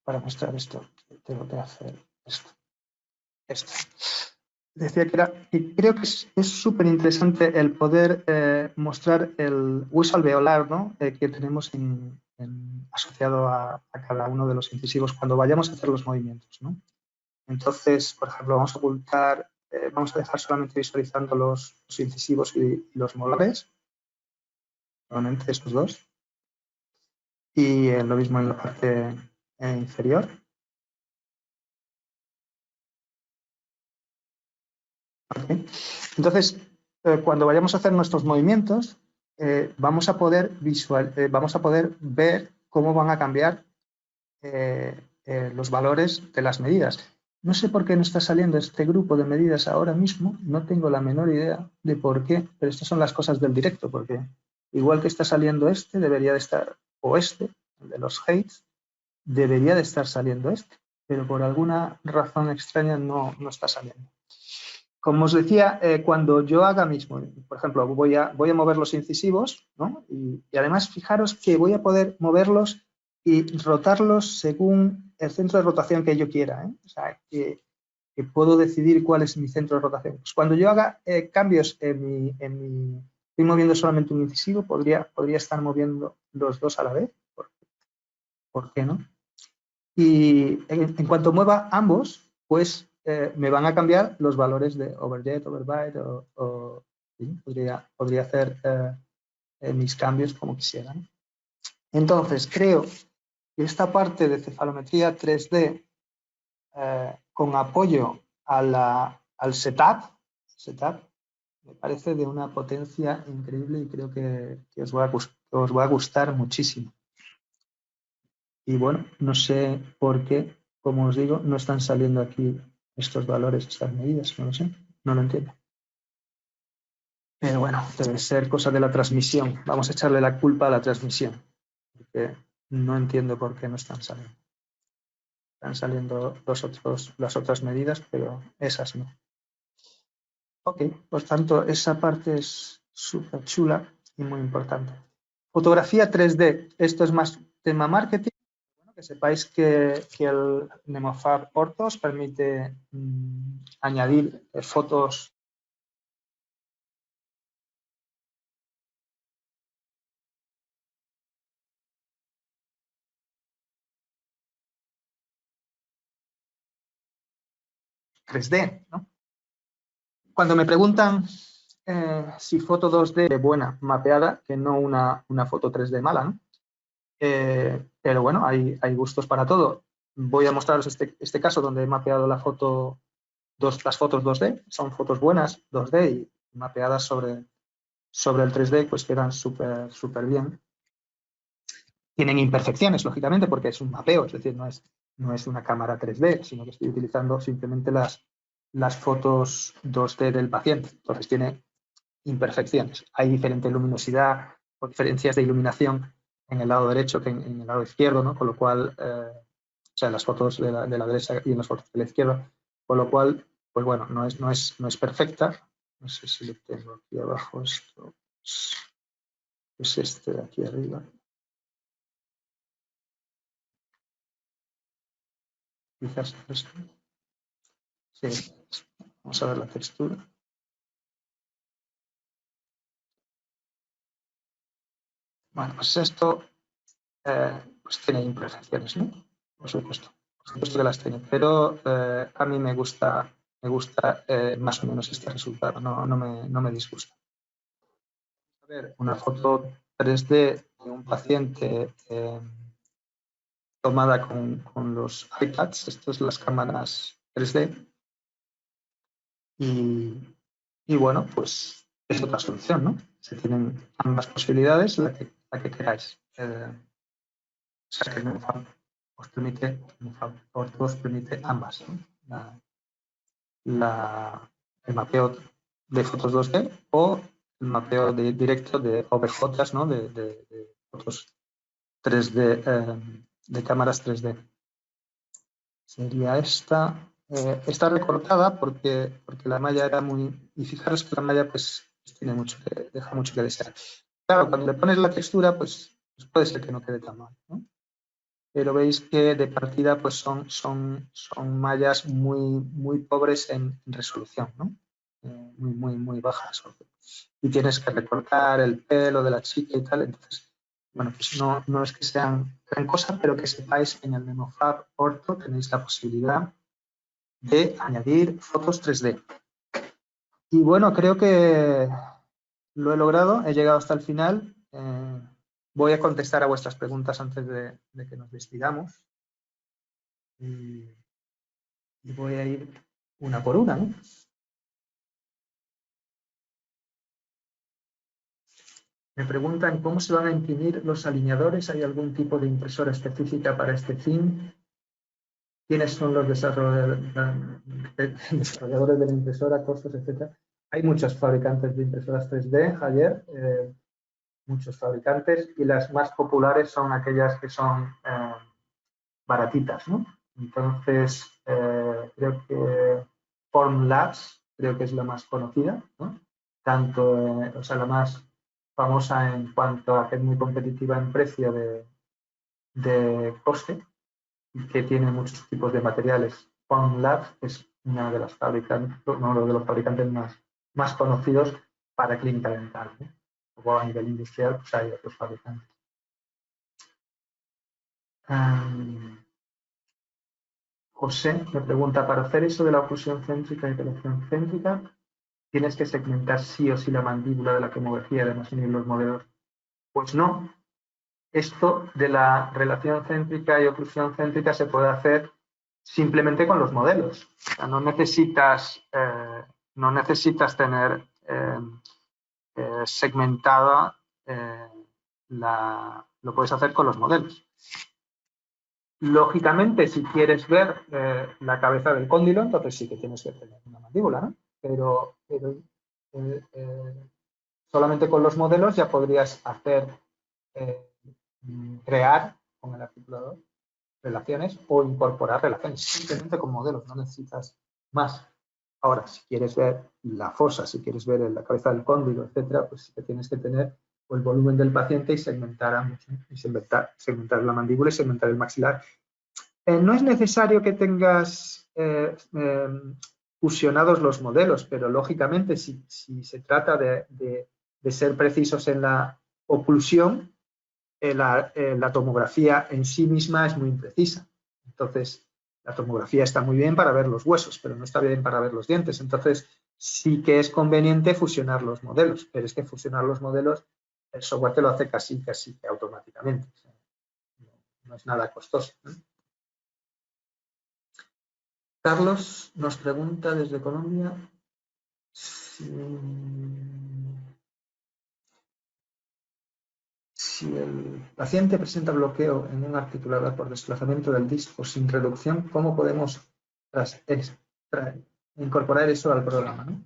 Para mostrar esto, tengo que hacer esto. Decía que creo que es súper interesante el poder mostrar el hueso alveolar, ¿no? Que tenemos asociado a cada uno de los incisivos cuando vayamos a hacer los movimientos, ¿no? Entonces, por ejemplo, vamos a ocultar, vamos a dejar solamente visualizando los incisivos y los molares, solamente estos dos. Y lo mismo en la parte inferior. ¿Okay? Entonces, cuando vayamos a hacer nuestros movimientos, vamos a poder ver cómo van a cambiar los valores de las medidas. No sé por qué no está saliendo este grupo de medidas ahora mismo, no tengo la menor idea de por qué, pero estas son las cosas del directo, porque igual que está saliendo este, debería de estar, o este, el de los heights, debería de estar saliendo este, pero por alguna razón extraña no está saliendo. Como os decía, cuando yo haga mismo, por ejemplo, voy a mover los incisivos, ¿no? Y además fijaros que voy a poder moverlos y rotarlos según el centro de rotación que yo quiera, ¿eh? O sea, que puedo decidir cuál es mi centro de rotación. Pues cuando yo haga cambios estoy moviendo solamente un incisivo, podría estar moviendo los dos a la vez. ¿Por qué no? Y en cuanto mueva ambos, pues me van a cambiar los valores de overjet, overbite, ¿sí? podría hacer mis cambios como quisiera. Entonces, creo que esta parte de cefalometría 3D con apoyo al setup, me parece de una potencia increíble y creo que os va a gustar muchísimo. Y bueno, no sé por qué, como os digo, no están saliendo aquí estos valores, estas medidas, no lo sé, no lo entiendo. Pero bueno, debe ser cosa de la transmisión. Vamos a echarle la culpa a la transmisión, porque no entiendo por qué no están saliendo. Están saliendo las otras medidas, pero esas no. Ok, por tanto, esa parte es súper chula y muy importante. Fotografía 3D, esto es más tema marketing. Que sepáis que el Nemofab Orthos permite añadir fotos. (3D), ¿no? Cuando me preguntan si foto 2D buena, mapeada, que no una foto 3D mala, ¿no? Pero bueno, hay gustos para todo. Voy a mostraros este caso donde he mapeado las fotos 2D. Son fotos buenas 2D y mapeadas sobre sobre el 3D, pues quedan súper bien. Tienen imperfecciones, lógicamente, porque es un mapeo, es decir, no es una cámara 3D, sino que estoy utilizando simplemente las fotos 2D del paciente. Entonces tiene imperfecciones. Hay diferente luminosidad o diferencias de iluminación en el lado derecho que en el lado izquierdo, ¿no? Con lo cual, o sea, en las fotos de la derecha y en las fotos de la izquierda, con lo cual, pues bueno, no es perfecta. No sé si lo tengo aquí abajo esto. Es este de aquí arriba. Quizás esto. Sí, vamos a ver la textura. Bueno, pues esto pues tiene imperfecciones, ¿no? Por supuesto que las tiene, pero a mí me gusta más o menos este resultado, no me disgusta. A ver, una foto 3D de un paciente tomada con los iPads, estas son las cámaras 3D, y bueno, pues es otra solución, ¿no? Se tienen ambas posibilidades, la que queráis. O sea que el MoFab os permite ambas, ¿no? El mapeo de fotos 2D o el mapeo directo de OBJs, ¿no? de fotos 3D, de cámaras 3D. Sería esta. Está recortada porque la malla era muy... Y fijaros que la malla pues deja mucho que desear. Claro, cuando le pones la textura, pues puede ser que no quede tan mal, ¿no? Pero veis que de partida pues son mallas muy pobres en resolución, ¿no? Muy bajas. Y tienes que recortar el pelo de la chica y tal. Entonces, bueno, pues no es que sean gran cosa, pero que sepáis que en el MemoFab Ortho tenéis la posibilidad de añadir fotos 3D. Y bueno, creo que lo he logrado, he llegado hasta el final. Voy a contestar a vuestras preguntas antes de que nos despidamos. Y voy a ir una por una, ¿no? Me preguntan cómo se van a imprimir los alineadores. ¿Hay algún tipo de impresora específica para este fin? ¿Quiénes son los desarrolladores de la impresora, costos, etcétera? Hay muchos fabricantes de impresoras 3D, Javier, muchos fabricantes, y las más populares son aquellas que son baratitas, ¿no? Entonces, creo que Formlabs, creo que es la más conocida, ¿no? Tanto, o sea, la más famosa en cuanto a que es muy competitiva en precio de coste, y que tiene muchos tipos de materiales. Formlabs es uno de los fabricantes más conocidos para clínica dental, ¿no? Luego a nivel industrial, pues hay otros fabricantes. José me pregunta, para hacer eso de la oclusión céntrica y relación céntrica, ¿tienes que segmentar sí o sí la mandíbula de la tomografía, además unir los modelos? Pues no. Esto de la relación céntrica y oclusión céntrica se puede hacer simplemente con los modelos. O sea, no necesitas tener segmentada lo puedes hacer con los modelos. Lógicamente, si quieres ver la cabeza del cóndilo, entonces sí que tienes que tener una mandíbula, ¿no? Pero solamente con los modelos ya podrías hacer, crear con el articulador relaciones o incorporar relaciones, simplemente con modelos, no necesitas más. Ahora, si quieres ver la fosa, si quieres ver la cabeza del cóndilo, etcétera, pues sí que tienes que tener el volumen del paciente y segmentar ambos, ¿no? Y segmentar la mandíbula y segmentar el maxilar. No es necesario que tengas fusionados los modelos, pero lógicamente si se trata de ser precisos en la oclusión, la tomografía en sí misma es muy imprecisa. Entonces, la tomografía está muy bien para ver los huesos, pero no está bien para ver los dientes. Entonces, sí que es conveniente fusionar los modelos, pero es que fusionar los modelos, el software te lo hace casi que automáticamente. O sea, no es nada costoso, ¿no? Carlos nos pregunta desde Colombia si si el paciente presenta bloqueo en un articulador por desplazamiento del disco sin reducción, ¿cómo podemos incorporar eso al programa, ¿no?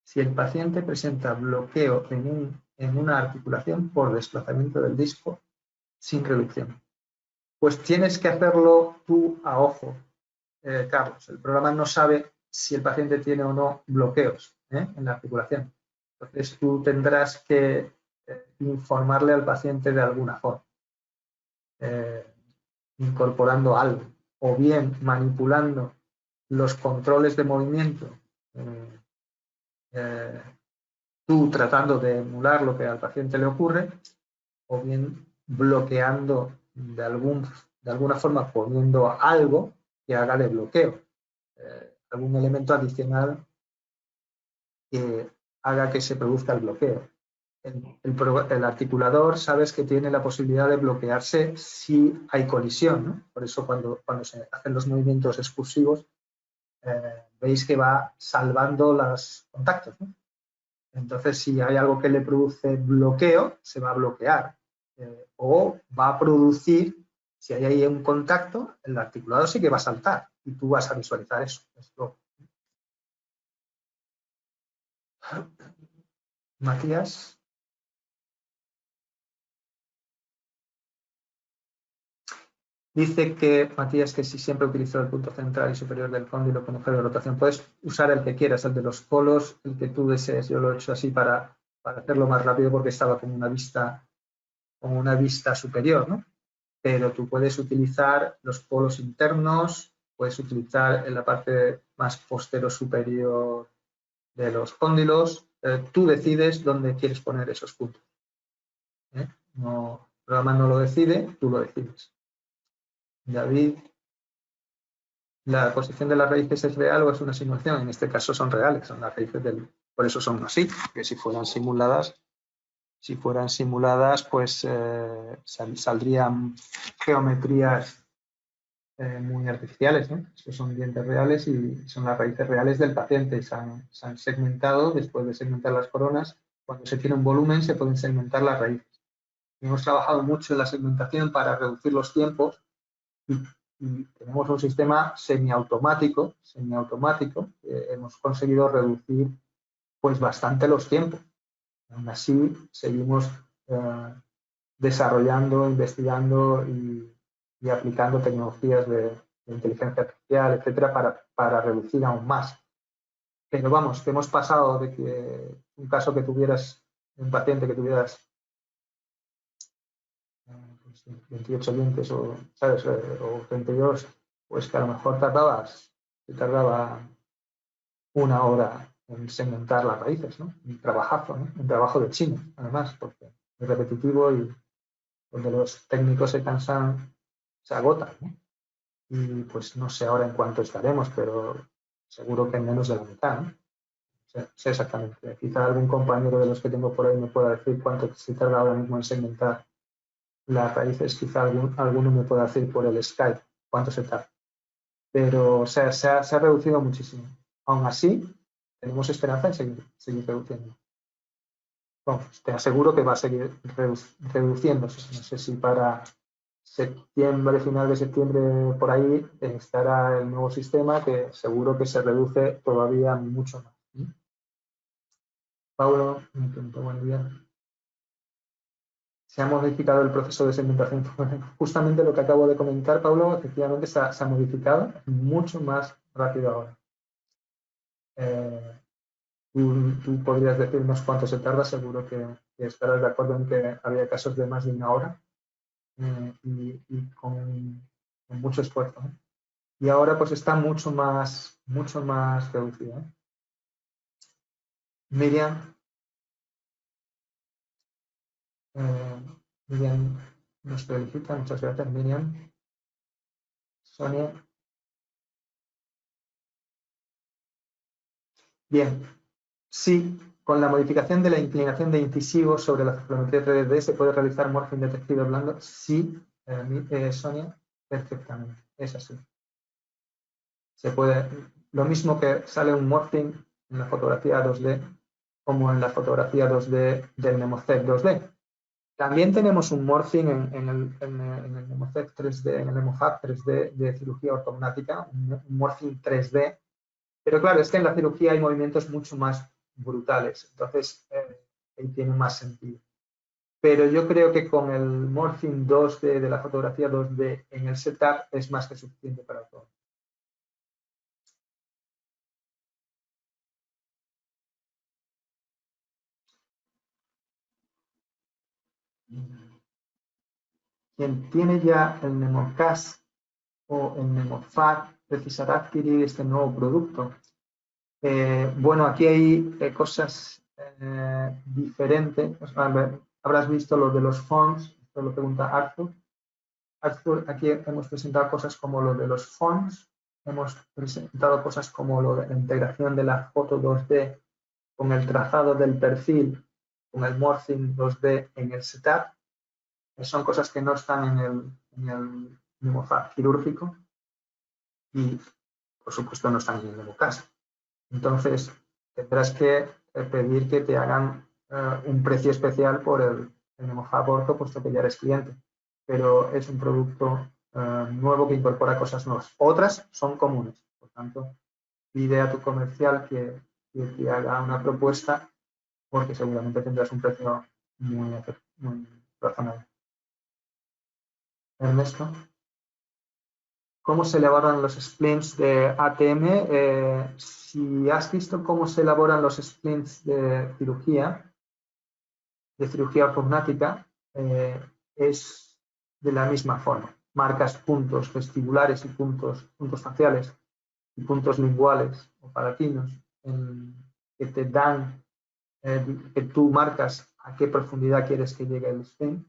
Si el paciente presenta bloqueo en una articulación por desplazamiento del disco sin reducción, pues tienes que hacerlo tú a ojo, Carlos. El programa no sabe si el paciente tiene o no bloqueos en la articulación. Entonces tú tendrás que informarle al paciente de alguna forma, incorporando algo, o bien manipulando los controles de movimiento, tú tratando de emular lo que al paciente le ocurre, o bien bloqueando de alguna forma, poniendo algo que haga de bloqueo, algún elemento adicional que haga que se produzca el bloqueo. El articulador, sabes que tiene la posibilidad de bloquearse si hay colisión, ¿no? Por eso cuando se hacen los movimientos excursivos, veis que va salvando los contactos, ¿no? Entonces, si hay algo que le produce bloqueo, se va a bloquear. O va a producir, si hay ahí un contacto, el articulador sí que va a saltar y tú vas a visualizar eso. Matías. Dice que, Matías, que si siempre utilizó el punto central y superior del cóndilo con eje de rotación, puedes usar el que quieras, el de los polos, el que tú desees. Yo lo he hecho así para hacerlo más rápido porque estaba con una vista superior, ¿no? Pero tú puedes utilizar los polos internos, puedes utilizar en la parte más postero superior de los cóndilos. Tú decides dónde quieres poner esos puntos. No, el programa no lo decide, tú lo decides. David, ¿la posición de las raíces es real o es una simulación? En este caso son reales, son las raíces por eso son así, porque si fueran simuladas, pues saldrían geometrías muy artificiales, ¿no? Estos son dientes reales y son las raíces reales del paciente. Se han segmentado después de segmentar las coronas. Cuando se tiene un volumen se pueden segmentar las raíces. Y hemos trabajado mucho en la segmentación para reducir los tiempos y tenemos un sistema semiautomático. Hemos conseguido reducir pues bastante los tiempos. Aún así seguimos desarrollando, investigando y aplicando tecnologías de inteligencia artificial, etcétera, para reducir aún más. Pero vamos, que hemos pasado de que un caso que tuvieras, un paciente que tuvieras 28 dientes o, ¿sabes? O 32, pues que a lo mejor tardaba 1 hora en segmentar las raíces, ¿no? Un trabajazo, ¿no? Un trabajo de chino, además, porque es repetitivo y donde los técnicos se cansan, se agotan, ¿no? Y pues no sé ahora en cuánto estaremos, pero seguro que en menos de la mitad, ¿no? Sé exactamente. Quizá algún compañero de los que tengo por ahí me pueda decir cuánto se tarda ahora mismo en segmentar las raíces. Quizá alguno me pueda decir por el Skype cuánto se tarda. Pero se ha reducido muchísimo. Aún así, tenemos esperanza en seguir reduciendo. Vamos, te aseguro que va a seguir reduciéndose. No sé si para septiembre, final de septiembre, por ahí, estará el nuevo sistema que seguro que se reduce todavía mucho más. Paulo, buen día. Se ha modificado el proceso de segmentación. Justamente lo que acabo de comentar, Paulo, efectivamente se ha modificado mucho más rápido ahora. Tú podrías decirnos cuánto se tarda, seguro que estarás de acuerdo en que había casos de más de 1 hora y con mucho esfuerzo, ¿no? Y ahora pues está mucho más reducido, ¿no? Miriam nos felicita, muchas gracias Miriam. Sonia. Bien, sí, con la modificación de la inclinación de incisivos sobre la cefalometría 3D se puede realizar morphing de tejido blando. Sí, Sonia, perfectamente, es así. Se puede, lo mismo que sale un morphing en la fotografía 2D como en la fotografía 2D del Nemocet 2D. También tenemos un morphing en el NemoCep 3D, en el NemoFab 3D de cirugía ortognática, un morphing 3D. Pero claro, es que en la cirugía hay movimientos mucho más brutales, entonces ahí tiene más sentido. Pero yo creo que con el morphing 2D de la fotografía 2D en el setup es más que suficiente para todo. Quien tiene ya el NemoCast o el NemoFab precisará adquirir este nuevo producto. Bueno, aquí hay cosas diferentes. Habrás visto lo de los fonts, esto lo pregunta Arthur. Arthur, aquí hemos presentado cosas como lo de los fonts, hemos presentado cosas como lo de la integración de la foto 2D con el trazado del perfil, con el morphing 2D en el setup. Son cosas que no están en el NemoFab quirúrgico y, por supuesto, no están en el NemoCast. Entonces, tendrás que pedir que te hagan un precio especial por el NemoFab Ortho, puesto que ya eres cliente. Pero es un producto nuevo que incorpora cosas nuevas. Otras son comunes. Por tanto, pide a tu comercial que te haga una propuesta, porque seguramente tendrás un precio muy razonable. Ernesto, ¿cómo se elaboran los splints de ATM? Si has visto cómo se elaboran los splints de cirugía ortognática, es de la misma forma. Marcas puntos vestibulares y puntos faciales y puntos linguales o palatinos que te dan, que tú marcas a qué profundidad quieres que llegue el splint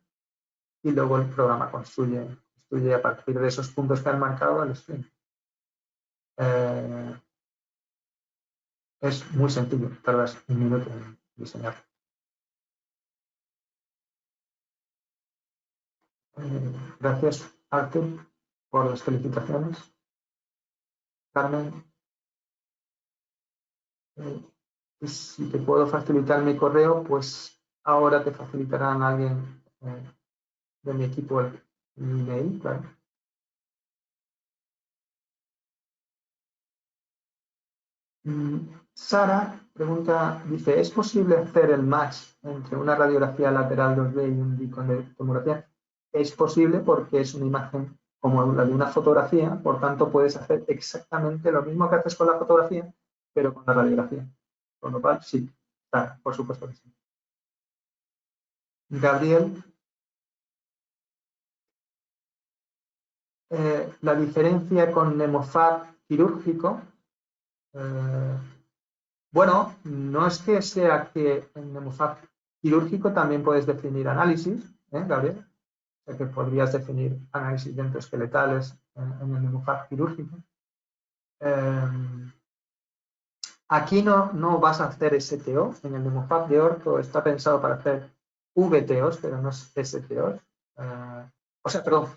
y luego el programa construye a partir de esos puntos que han marcado el splint. Es muy sencillo, tardas un minuto en diseñar. Gracias, Arthur, por las felicitaciones. Carmen, si te puedo facilitar mi correo, pues ahora te facilitarán alguien de mi equipo el email, claro. Sara pregunta, dice, ¿es posible hacer el match entre una radiografía lateral 2D y un beacon de tomografía? Es posible porque es una imagen como la de una fotografía, por tanto puedes hacer exactamente lo mismo que haces con la fotografía, pero con la radiografía. Con lo cual, sí, Sara, por supuesto que sí. Gabriel, la diferencia con NemoFab quirúrgico, bueno, no es que sea que en NemoFab quirúrgico también puedes definir análisis, Gabriel, o sea que podrías definir análisis dentoesqueletales en el NemoFab quirúrgico. Aquí no vas a hacer STO, en el NemoFab de orto está pensado para hacer VTOs, pero no es STOs. O sea, perdón,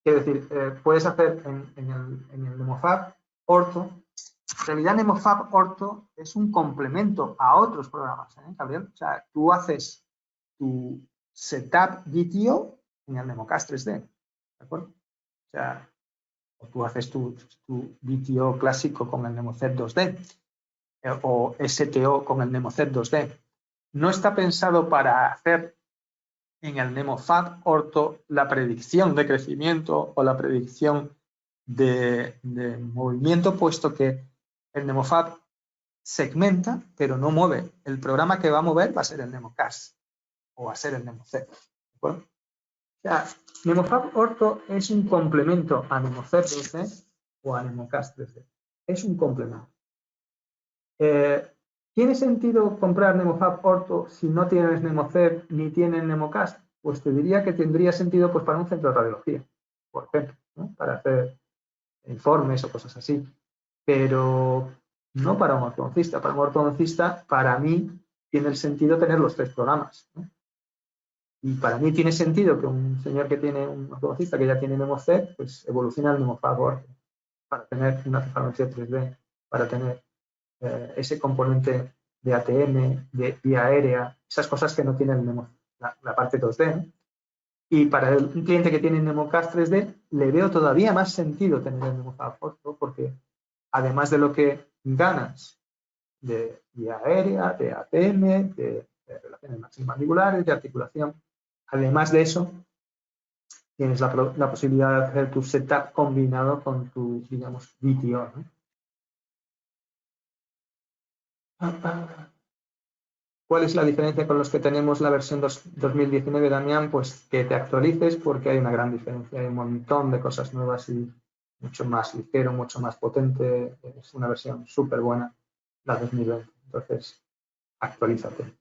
quiero decir, puedes hacer en el NemoFab orto. En realidad, NemoFab Ortho es un complemento a otros programas, Gabriel. O sea, tú haces tu setup VTO en el NemoCast 3D, ¿de acuerdo? O sea, tú haces tu VTO clásico con el NemoCep 2D o STO con el NemoCep 2D. No está pensado para hacer en el NemoFab Ortho la predicción de crecimiento o la predicción de movimiento, puesto que el NemoFab segmenta, pero no mueve. El programa que va a mover va a ser el NemoCast o va a ser el NemoCep. O sea, NemoFab Ortho es un complemento a NemoCep 3D o a NemoCast 3D. Es un complemento. ¿Tiene sentido comprar NemoFab Ortho si no tienes NemoCep ni tienes NemoCast? Pues te diría que tendría sentido pues, para un centro de radiología, por ejemplo, ¿no? Para hacer informes o cosas así. Pero no para un ortodoncista. Para un ortodoncista, para mí, tiene el sentido tener los tres programas, ¿no? Y para mí tiene sentido que un señor que tiene un ortodoncista que ya tiene NemoCep, pues evolucione al NemoFab Ortho para tener una cefalografía 3D, para tener ese componente de ATM, de vía aérea, esas cosas que no tienen la parte 2D, ¿no? Y para un cliente que tiene NemoCAD 3D, le veo todavía más sentido tener el NemoCAD Orto, porque además de lo que ganas de vía aérea, de ATM, de relaciones máximo-mandibulares, de articulación, además de eso, tienes la posibilidad de hacer tu setup combinado con tu, digamos, VTO, ¿no? ¿Cuál es la diferencia con los que tenemos la versión 2019, Damián? Pues que te actualices, porque hay una gran diferencia, hay un montón de cosas nuevas y mucho más ligero, mucho más potente. Es una versión súper buena, la 2020. Entonces, actualízate.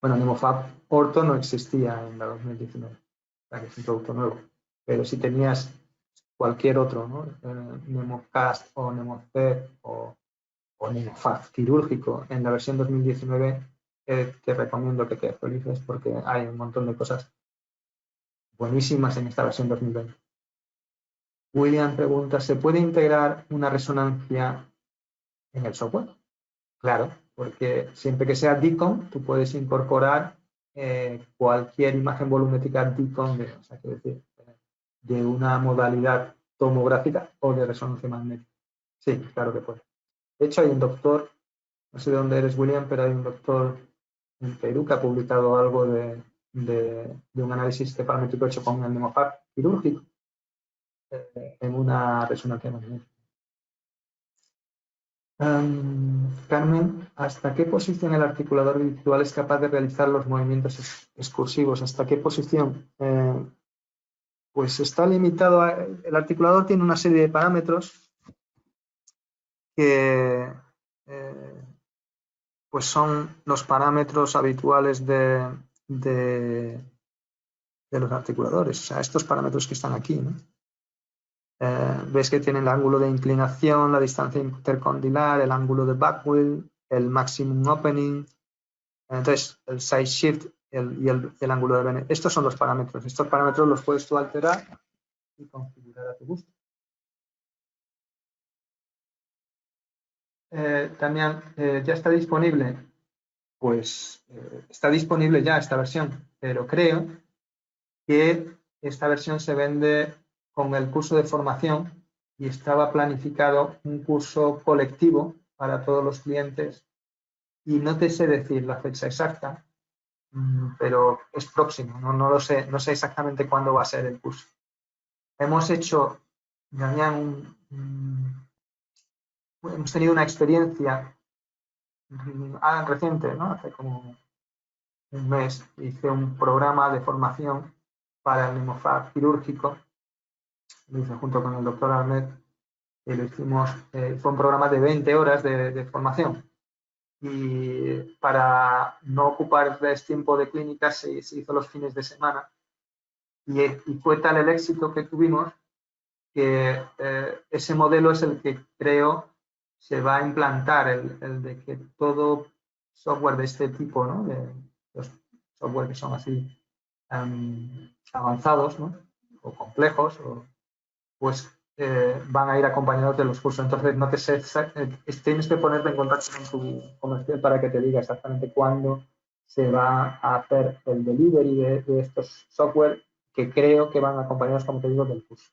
Bueno, NemoFab Orto no existía en la 2019, o sea que es un producto nuevo. Pero si tenías cualquier otro, ¿no? NemoCast o NemoCEP o NemoFab quirúrgico en la versión 2019, te recomiendo que te actualices porque hay un montón de cosas buenísimas en esta versión 2020. William pregunta, ¿se puede integrar una resonancia en el software? Claro, porque siempre que sea DICOM, tú puedes incorporar cualquier imagen volumétrica DICOM, o sea, quiero decir, de una modalidad tomográfica o de resonancia magnética. Sí, claro que puede. De hecho, hay un doctor, no sé de dónde eres, William, pero hay un doctor en Perú que ha publicado algo de un análisis paramétrico hecho con el NemoFab quirúrgico en una resonancia magnética. Carmen, ¿hasta qué posición el articulador virtual es capaz de realizar los movimientos excursivos? ¿Hasta qué posición? Pues está limitado. El articulador tiene una serie de parámetros que pues son los parámetros habituales de los articuladores. O sea, estos parámetros que están aquí, ¿no? Ves que tienen el ángulo de inclinación, la distancia intercondilar, el ángulo de backwheel, el maximum opening. Entonces, el size shift y el ángulo de bene. Estos son los parámetros. Estos parámetros los puedes tú alterar y configurar a tu gusto. También ya está disponible. Pues está disponible ya esta versión, pero creo que esta versión se vende con el curso de formación y estaba planificado un curso colectivo para todos los clientes y no te sé decir la fecha exacta, pero es próximo, no lo sé, no sé exactamente cuándo va a ser el curso. Hemos hecho, Damián, hemos tenido una experiencia reciente, ¿no? Hace como un mes hice un programa de formación para el NemoFab quirúrgico, lo hice junto con el doctor Ahmed, y lo hicimos, fue un programa de 20 horas de formación. Y para no ocuparles tiempo de clínica se hizo los fines de semana. Y fue tal el éxito que tuvimos que ese modelo es el que creo se va a implantar, el de que todo software de este tipo, ¿no? De los software que son así avanzados, ¿no? O complejos, pues van a ir acompañados de los cursos. Entonces, no te sé, tienes que ponerte en contacto con tu comercial para que te diga exactamente cuándo se va a hacer el delivery de estos software que creo que van acompañados, como te digo, del curso.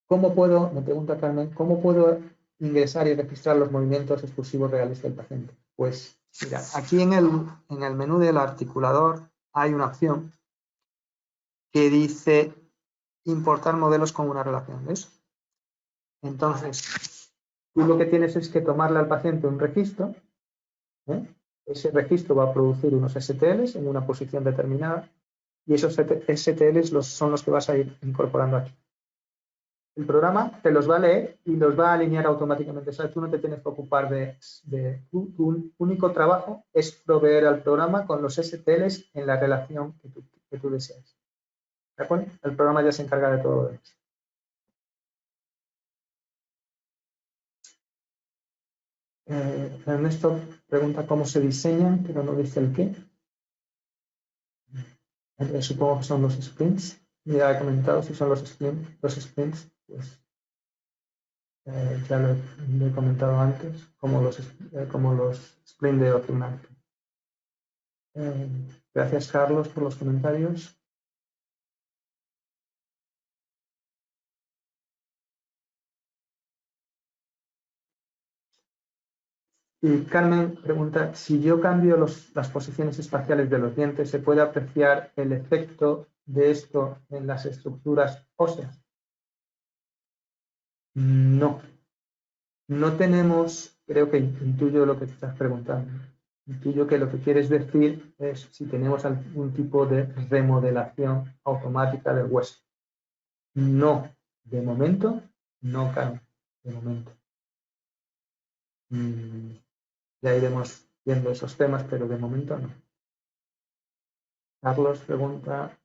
¿Cómo puedo, me pregunta Carmen, cómo puedo ingresar y registrar los movimientos exclusivos reales del paciente? Pues mira, aquí en el menú del articulador hay una opción que dice importar modelos con una relación, ¿ves? Entonces, tú lo que tienes es que tomarle al paciente un registro, ¿eh? Ese registro va a producir unos STLs en una posición determinada y esos STLs son los que vas a ir incorporando aquí. El programa te los va a leer y los va a alinear automáticamente. O sea, tú no te tienes que ocupar tu único trabajo es proveer al programa con los STLs en la relación que tú deseas. ¿De acuerdo? El programa ya se encarga de todo lo demás. Ernesto pregunta cómo se diseñan, pero no dice el qué. Supongo que son los sprints. Ya he comentado si son los sprints, pues ya lo he comentado antes, como los sprints de optimal. Gracias, Carlos, por los comentarios. Y Carmen pregunta, si yo cambio las posiciones espaciales de los dientes, ¿se puede apreciar el efecto de esto en las estructuras óseas? No. No tenemos, creo que intuyo lo que te estás preguntando. Intuyo que lo que quieres decir es si tenemos algún tipo de remodelación automática del hueso. No, de momento, no, Carmen, de momento. Ya iremos viendo esos temas, pero de momento no. Carlos pregunta,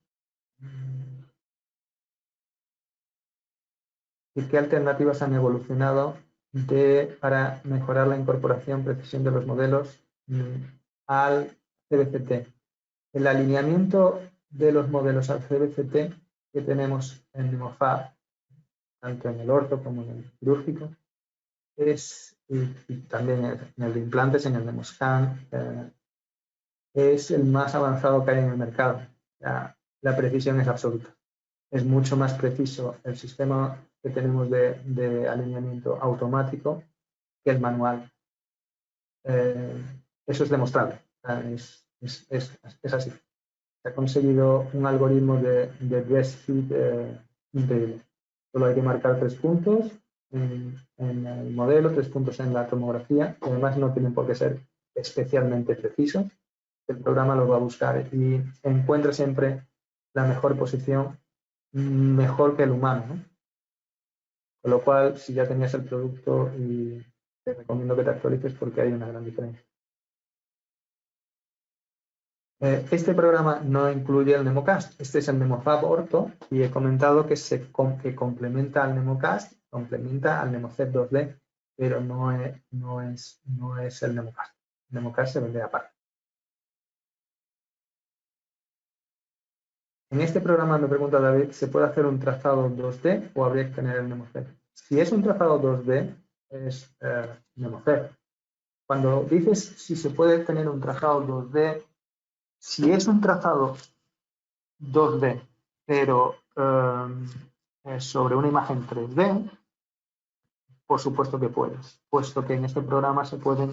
¿y qué alternativas han evolucionado para mejorar la incorporación, precisión de los modelos al CBCT? El alineamiento de los modelos al CBCT que tenemos en NemoFab, tanto en el orto como en el quirúrgico, y también en el de implantes, en el NemoScan, es el más avanzado que hay en el mercado. La precisión es absoluta. Es mucho más preciso el sistema que tenemos de alineamiento automático que el manual. Eso es demostrable. Es así. Se ha conseguido un algoritmo de breastfeed increíble. Solo hay que marcar 3 puntos en el modelo, 3 puntos en la tomografía, y además no tienen por qué ser especialmente precisos. El programa los va a buscar y encuentra siempre la mejor posición, mejor que el humano, ¿no? Con lo cual, si ya tenías el producto, y te recomiendo que te actualices porque hay una gran diferencia. Este programa no incluye el NemoCast. Este es el NemoFab Ortho y he comentado que complementa al NemoCast, complementa al NemoCep 2D, pero no es el NemoCast. El NemoCast se vende aparte. En este programa, me pregunta David, ¿se puede hacer un trazado 2D o habría que tener el NemoCep? Si es un trazado 2D, es NemoCep. Cuando dices si se puede tener un trazado 2D, si es un trazado 2D, pero sobre una imagen 3D, por supuesto que puedes, puesto que en este programa se pueden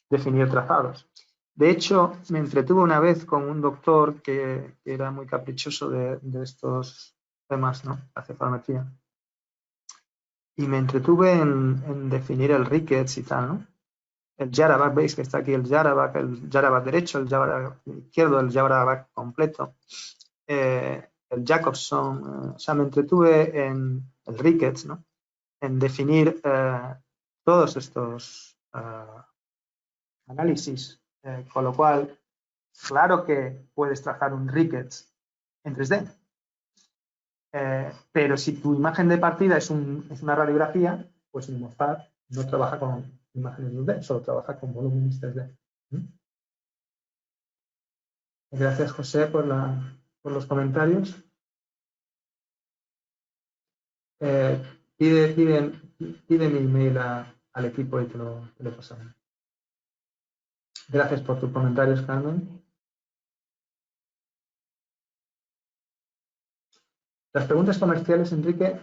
definir trazados. De hecho, me entretuve una vez con un doctor que era muy caprichoso de estos temas, ¿no? Hace farmacia. Y me entretuve en definir el rickets y tal, ¿no? El Jarabac, veis que está aquí el Jarabac derecho, el Jarabac izquierdo, el Jarabac completo, el Jacobson, o sea, me entretuve en el Ricketts, ¿no? En definir todos estos análisis, con lo cual, claro que puedes trazar un Ricketts en 3D, pero si tu imagen de partida es una radiografía, pues NemoFab no trabaja con imágenes 2D, solo trabaja con volúmenes 3D. Gracias, José, por los comentarios. Pide mi email al equipo y te lo pasamos. Gracias por tus comentarios, Carmen. Las preguntas comerciales, Enrique,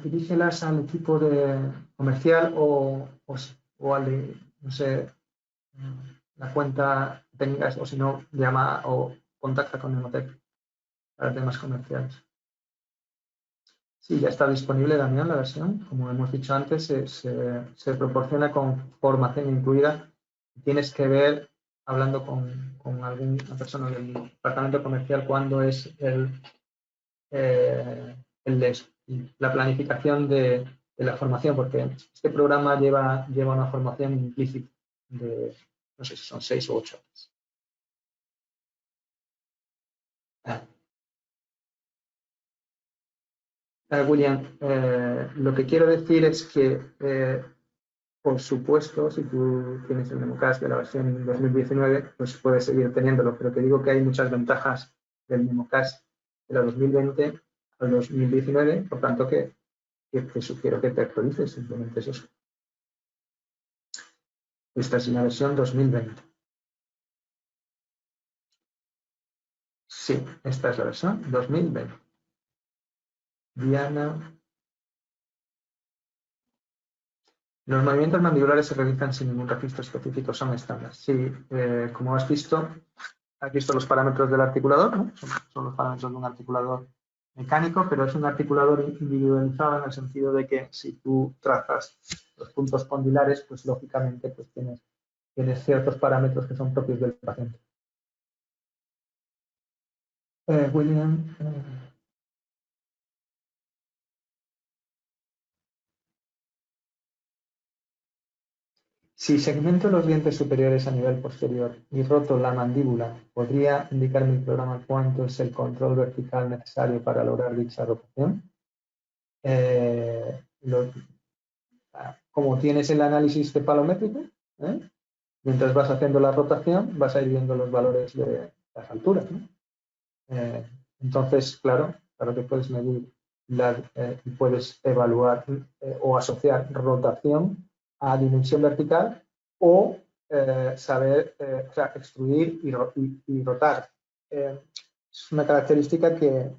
dirígelas al equipo comercial o al de, no sé, la cuenta que tengas, o si no, llama o contacta con Nemotec para temas comerciales. Sí, ya está disponible, Damián, la versión. Como hemos dicho antes, se proporciona con formación incluida. Tienes que ver, hablando con alguna persona del departamento comercial, cuándo es la planificación de la formación, porque este programa lleva una formación implícita de, no sé si son 6 o 8 horas. William, lo que quiero decir es que, por supuesto, si tú tienes el NemoCast de la versión 2019, pues puedes seguir teniéndolo, pero te digo que hay muchas ventajas del NemoCast de la 2020 al 2019, por tanto que te sugiero que te actualices, simplemente es eso. Esta es la versión 2020. Sí, esta es la versión 2020. Diana. Los movimientos mandibulares se realizan sin ningún registro específico, son estándar. Sí, como has visto, aquí están los parámetros del articulador, ¿no? Son los parámetros de un articulador mecánico, pero es un articulador individualizado en el sentido de que si tú trazas los puntos condilares, pues lógicamente pues tienes ciertos parámetros que son propios del paciente. William. Si segmento los dientes superiores a nivel posterior y roto la mandíbula, ¿podría indicar mi programa cuánto es el control vertical necesario para lograr dicha rotación? Como tienes el análisis cepalométrico, mientras vas haciendo la rotación, vas a ir viendo los valores de las alturas, ¿no? Entonces, claro que puedes medir y puedes evaluar o asociar rotación a dimensión vertical o saber extruir y rotar. Es una característica que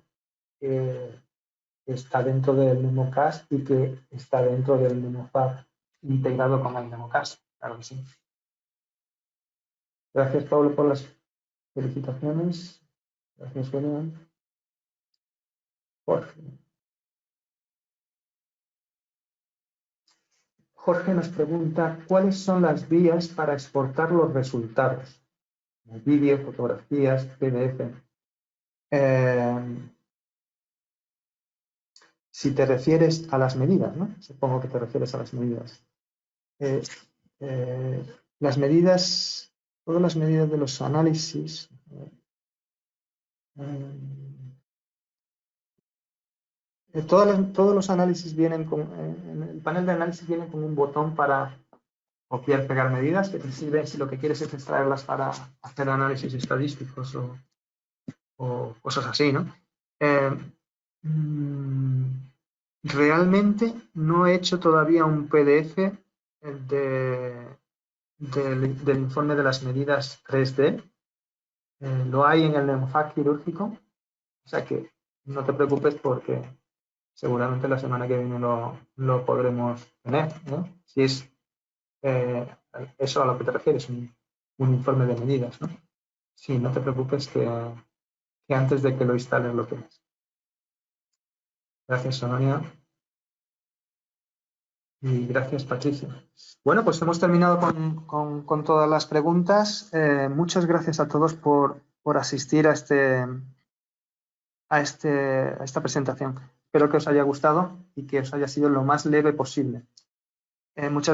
está dentro del NemoCast y que está dentro del NemoFab integrado con el NemoCast. Claro que sí. Gracias, Pablo, por las felicitaciones. Gracias, William. Jorge nos pregunta cuáles son las vías para exportar los resultados. Vídeo, fotografías, PDF. Si te refieres a las medidas, ¿no? Supongo que te refieres a las medidas. Las medidas, todas las medidas de los análisis. Todos los análisis vienen con, en el panel de análisis vienen con un botón para copiar, pegar medidas que te sirven si lo que quieres es extraerlas para hacer análisis estadísticos o cosas así, ¿no? Realmente no he hecho todavía un PDF del informe de las medidas 3D. Lo hay en el NemoFab quirúrgico, o sea que no te preocupes porque seguramente la semana que viene lo podremos tener, ¿no? Si es eso a lo que te refieres, un informe de medidas, ¿no? Sí, no te preocupes que antes de que lo instales lo tienes. Gracias, Sonia. Y gracias, Patricia. Bueno, pues hemos terminado con todas las preguntas. Muchas gracias a todos por asistir a esta presentación. Espero que os haya gustado y que os haya sido lo más leve posible. Muchas